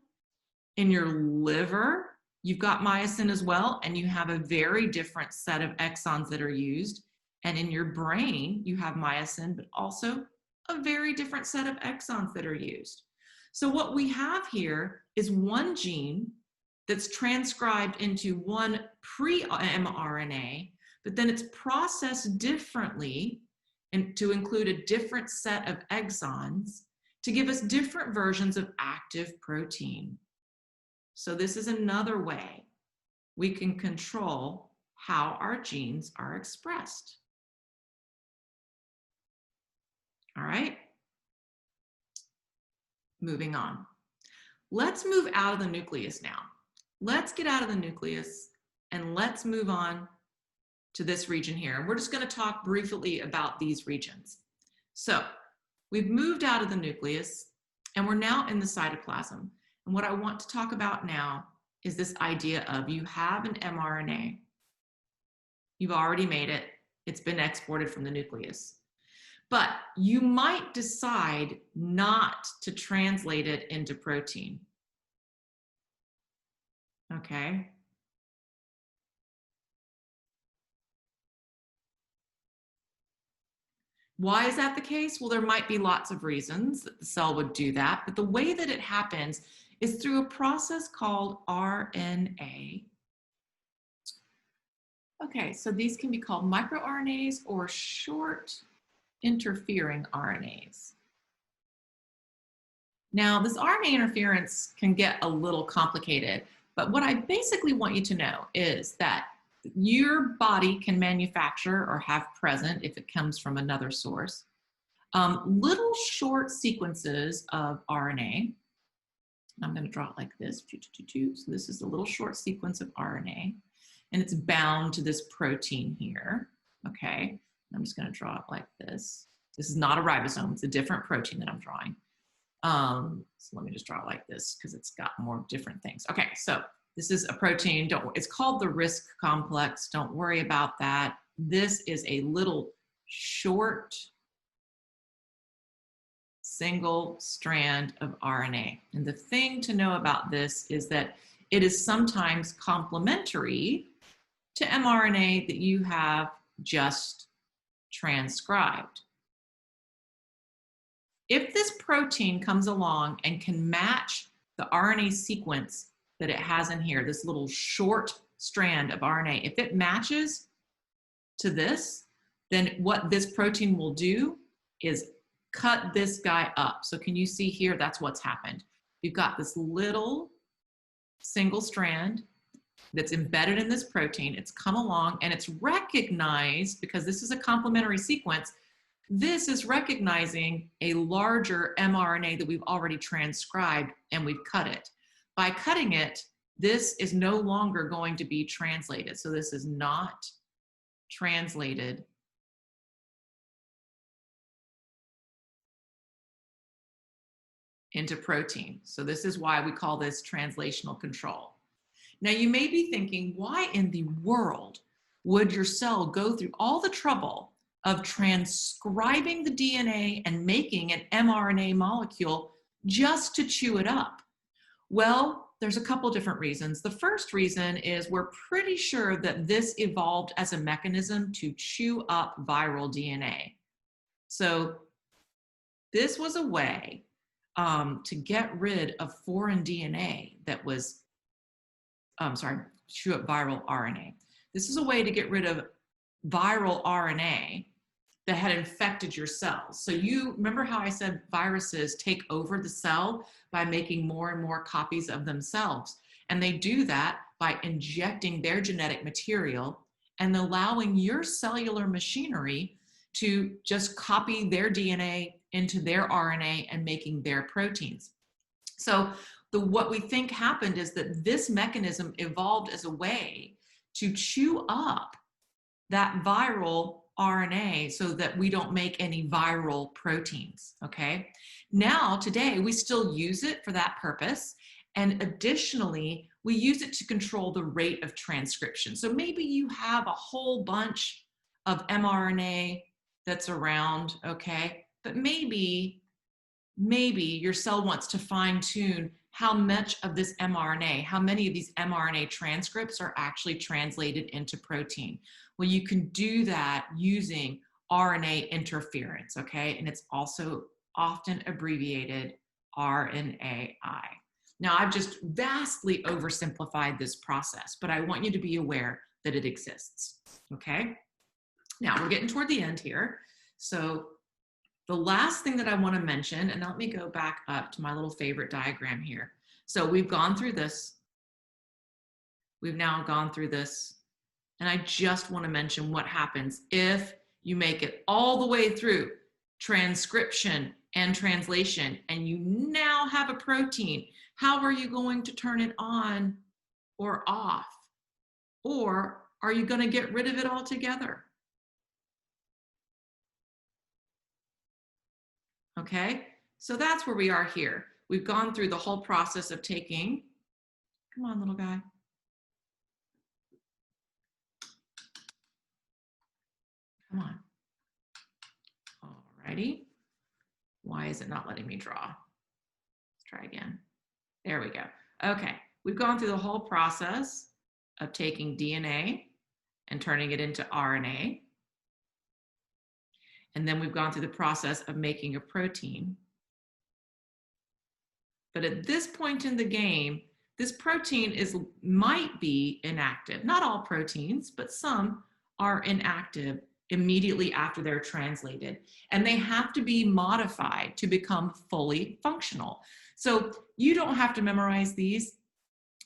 In your liver, you've got myosin as well, and you have a very different set of exons that are used. And in your brain, you have myosin, but also a very different set of exons that are used. So what we have here is one gene that's transcribed into one pre-mRNA, but then it's processed differently and to include a different set of exons to give us different versions of active protein. So this is another way we can control how our genes are expressed. All right, moving on. Let's move out of the nucleus now. Let's get out of the nucleus and let's move on to this region here. And we're just going to talk briefly about these regions. So we've moved out of the nucleus and we're now in the cytoplasm. And what I want to talk about now is this idea of you have an mRNA. You've already made it. It's been exported from the nucleus. But you might decide not to translate it into protein. Okay. Why is that the case? Well, there might be lots of reasons that the cell would do that, but the way that it happens is through a process called RNA. Okay, so these can be called microRNAs or short interfering RNAs. Now, this RNA interference can get a little complicated, but what I basically want you to know is that your body can manufacture or have present, if it comes from another source, little short sequences of RNA. I'm going to draw it like this. So this is a little short sequence of RNA. and it's bound to this protein here, okay? I'm just gonna draw it like this. This is not a ribosome, it's a different protein that I'm drawing. So let me just draw it like this because it's got more different things. Okay, so this is a protein, it's called the RISC complex, don't worry about that. This is a little short single strand of RNA. And the thing to know about this is that it is sometimes complementary to mRNA that you have just transcribed. If this protein comes along and can match the RNA sequence that it has in here, this little short strand of RNA, if it matches to this, then what this protein will do is cut this guy up. So can you see here, that's what's happened. You've got this little single strand that's embedded in this protein. It's come along and it's recognized, because this is a complementary sequence, this is recognizing a larger mRNA that we've already transcribed and we've cut it. By cutting it, this is no longer going to be translated. So this is not translated into protein. So this is why we call this translational control. Now you may be thinking, why in the world would your cell go through all the trouble of transcribing the DNA and making an mRNA molecule just to chew it up? Well, there's a couple different reasons. The first reason is we're pretty sure that this evolved as a mechanism to chew up viral DNA. So this was a way to get rid of foreign DNA that was, chew up viral RNA. This is a way to get rid of viral RNA that had infected your cells. So you remember how I said viruses take over the cell by making more and more copies of themselves. And they do that by injecting their genetic material and allowing your cellular machinery to just copy their DNA into their RNA and making their proteins. So what we think happened is that this mechanism evolved as a way to chew up that viral RNA so that we don't make any viral proteins, okay? Now, today, we still use it for that purpose. And additionally, we use it to control the rate of transcription. So maybe you have a whole bunch of mRNA that's around, okay? But maybe your cell wants to fine tune how much of this mRNA, how many of these mRNA transcripts are actually translated into protein. Well, you can do that using RNA interference, okay? And it's also often abbreviated RNAi. Now, I've just vastly oversimplified this process, but I want you to be aware that it exists, okay? Now, we're getting toward the end here. So the last thing that I want to mention, and let me go back up to my little favorite diagram here. So we've gone through this. We've now gone through this. And I just want to mention what happens if you make it all the way through transcription and translation, and you now have a protein. How are you going to turn it on or off? Or are you going to get rid of it altogether? Okay, so that's where we are here. We've gone through the whole process of taking, come on, little guy. Come on. Alrighty. Why is it not letting me draw? Let's try again. There we go. Okay, we've gone through the whole process of taking DNA and turning it into RNA. And then we've gone through the process of making a protein. But at this point in the game, this protein might be inactive. Not all proteins, but some are inactive immediately after they're translated. And they have to be modified to become fully functional. So you don't have to memorize these.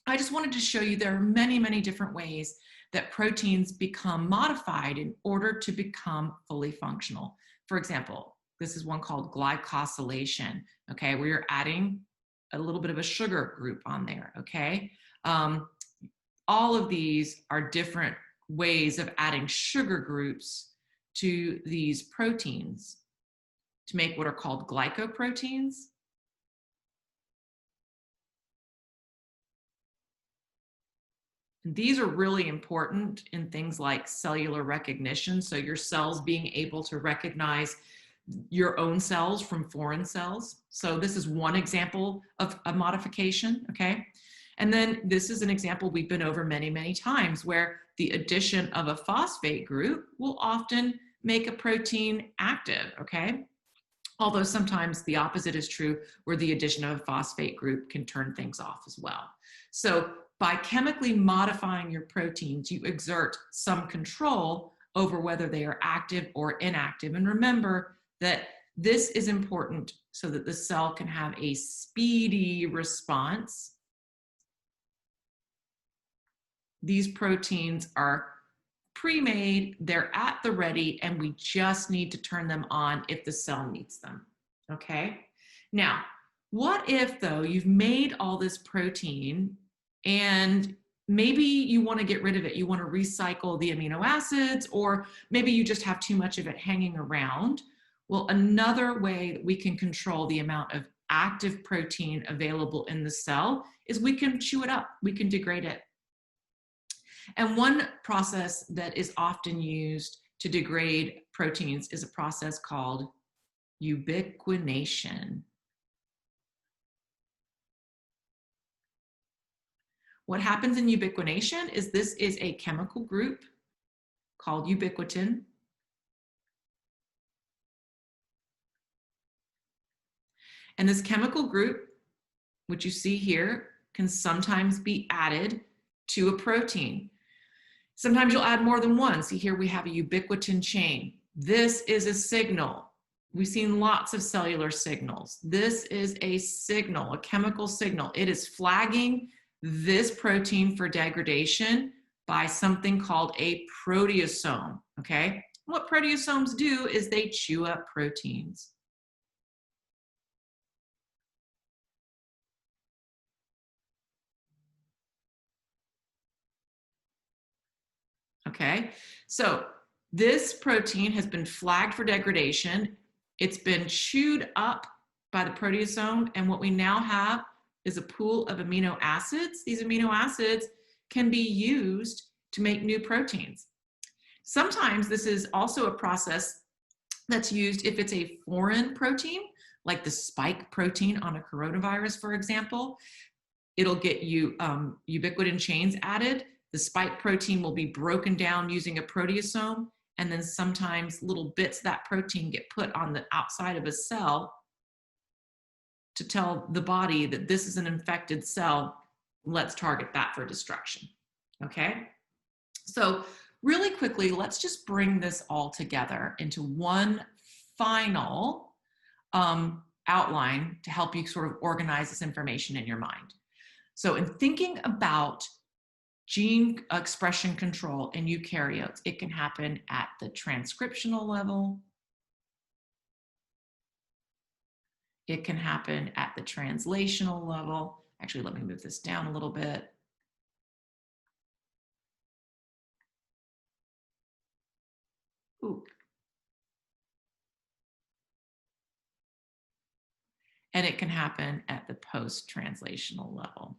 I just wanted to show you there are many, many different ways that proteins become modified in order to become fully functional. For example, this is one called glycosylation, okay, where you're adding a little bit of a sugar group on there, okay? all of these are different ways of adding sugar groups to these proteins to make what are called glycoproteins. And these are really important in things like cellular recognition. So your cells being able to recognize your own cells from foreign cells. So this is one example of a modification, okay? And then this is an example we've been over many, many times where the addition of a phosphate group will often make a protein active, okay? Although sometimes the opposite is true, where the addition of a phosphate group can turn things off as well. So by chemically modifying your proteins, you exert some control over whether they are active or inactive. And remember that this is important so that the cell can have a speedy response. These proteins are pre-made, they're at the ready, and we just need to turn them on if the cell needs them, okay? Now, what if though you've made all this protein and maybe you want to get rid of it, you want to recycle the amino acids, or maybe you just have too much of it hanging around? Well, another way that we can control the amount of active protein available in the cell is we can chew it up, we can degrade it. And one process that is often used to degrade proteins is a process called ubiquination. What happens in ubiquination is this is a chemical group called ubiquitin. And this chemical group, which you see here, can sometimes be added to a protein. Sometimes you'll add more than one. See here we have a ubiquitin chain. This is a signal. We've seen lots of cellular signals. This is a signal, a chemical signal. It is flagging this protein for degradation by something called a proteasome, okay? What proteasomes do is they chew up proteins. Okay, so this protein has been flagged for degradation. It's been chewed up by the proteasome, and what we now have is a pool of amino acids. These amino acids can be used to make new proteins. Sometimes this is also a process that's used if it's a foreign protein, like the spike protein on a coronavirus, for example. It'll get you ubiquitin chains added. The spike protein will be broken down using a proteasome, and then sometimes little bits of that protein get put on the outside of a cell to tell the body that this is an infected cell. Let's target that for destruction, okay? So really quickly, let's just bring this all together into one final outline to help you sort of organize this information in your mind. So in thinking about gene expression control in eukaryotes, it can happen at the transcriptional level. It can happen at the translational level. Actually, let me move this down a little bit. Ooh. And it can happen at the post-translational level.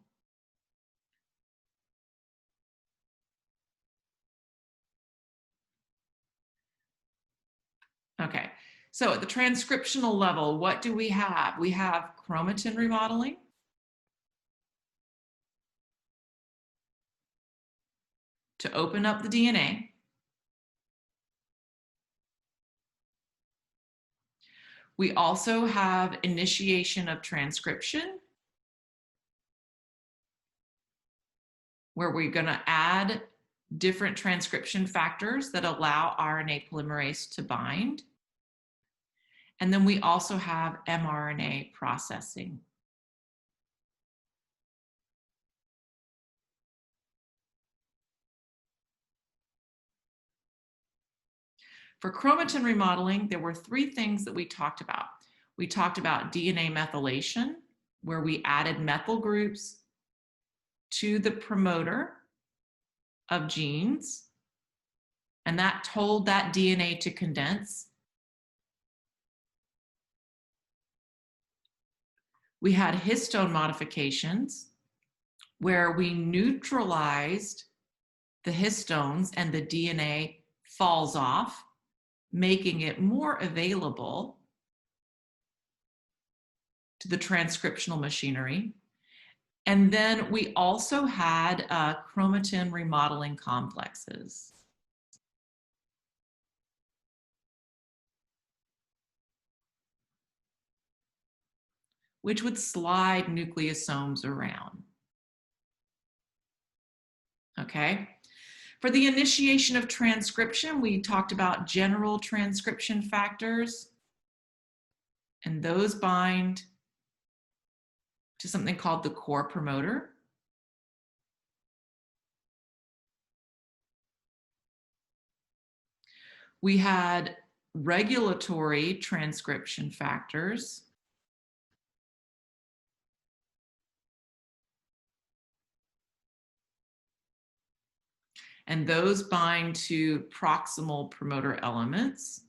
Okay, so at the transcriptional level, what do we have? We have chromatin remodeling. To open up the DNA. We also have initiation of transcription, where we're going to add different transcription factors that allow RNA polymerase to bind. And then we also have mRNA processing. For chromatin remodeling, there were three things that we talked about. We talked about DNA methylation, where we added methyl groups to the promoter of genes, and that told that DNA to condense. We had histone modifications where we neutralized the histones and the DNA falls off, making it more available to the transcriptional machinery. And then we also had chromatin remodeling complexes. Which would slide nucleosomes around. Okay. For the initiation of transcription, we talked about general transcription factors, and those bind to something called the core promoter. We had regulatory transcription factors. And those bind to proximal promoter elements.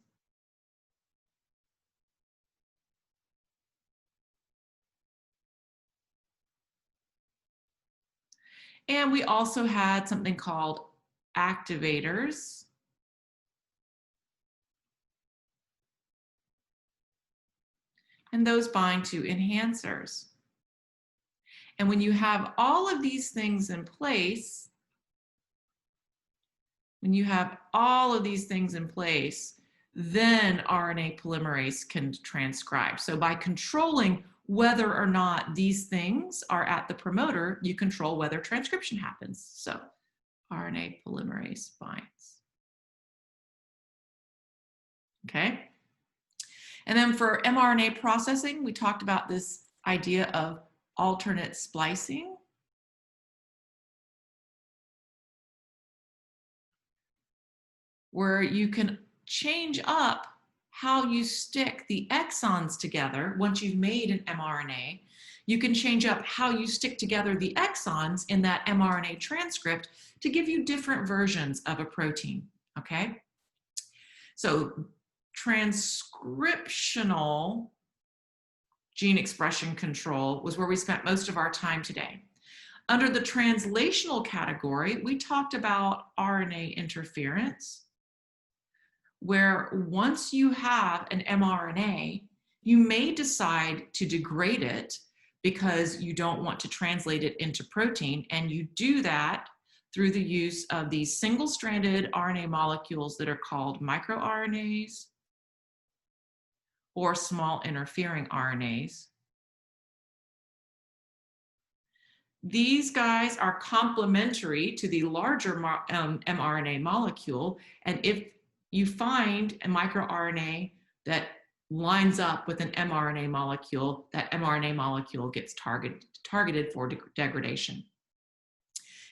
And we also had something called activators. And those bind to enhancers. And when you have all of these things in place, then RNA polymerase can transcribe. So by controlling whether or not these things are at the promoter, you control whether transcription happens. So RNA polymerase binds. Okay. And then for mRNA processing, we talked about this idea of alternate splicing. Where you can change up how you stick the exons together. Once you've made an mRNA, you can change up how you stick together the exons in that mRNA transcript to give you different versions of a protein, okay? So transcriptional gene expression control was where we spent most of our time today. Under the translational category, we talked about RNA interference, where once you have an mRNA, you may decide to degrade it because you don't want to translate it into protein, and you do that through the use of these single-stranded RNA molecules that are called microRNAs or small interfering RNAs. These guys are complementary to the larger mRNA molecule, and if you find a microRNA that lines up with an mRNA molecule, that mRNA molecule gets targeted for degradation.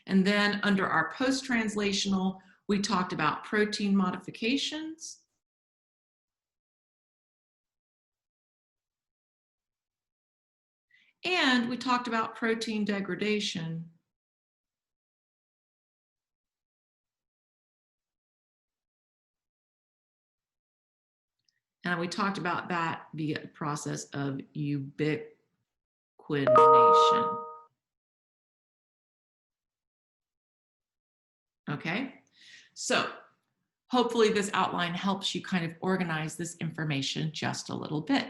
And then under our post-translational, we talked about protein modifications. And we talked about protein degradation. And we talked about that via a process of ubiquination. Okay, so hopefully this outline helps you kind of organize this information just a little bit.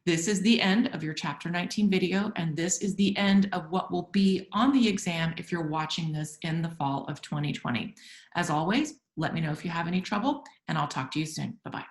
This is the end of your Chapter 19 video, and this is the end of what will be on the exam if you're watching this in the fall of 2020. As always, let me know if you have any trouble, and I'll talk to you soon. Bye-bye.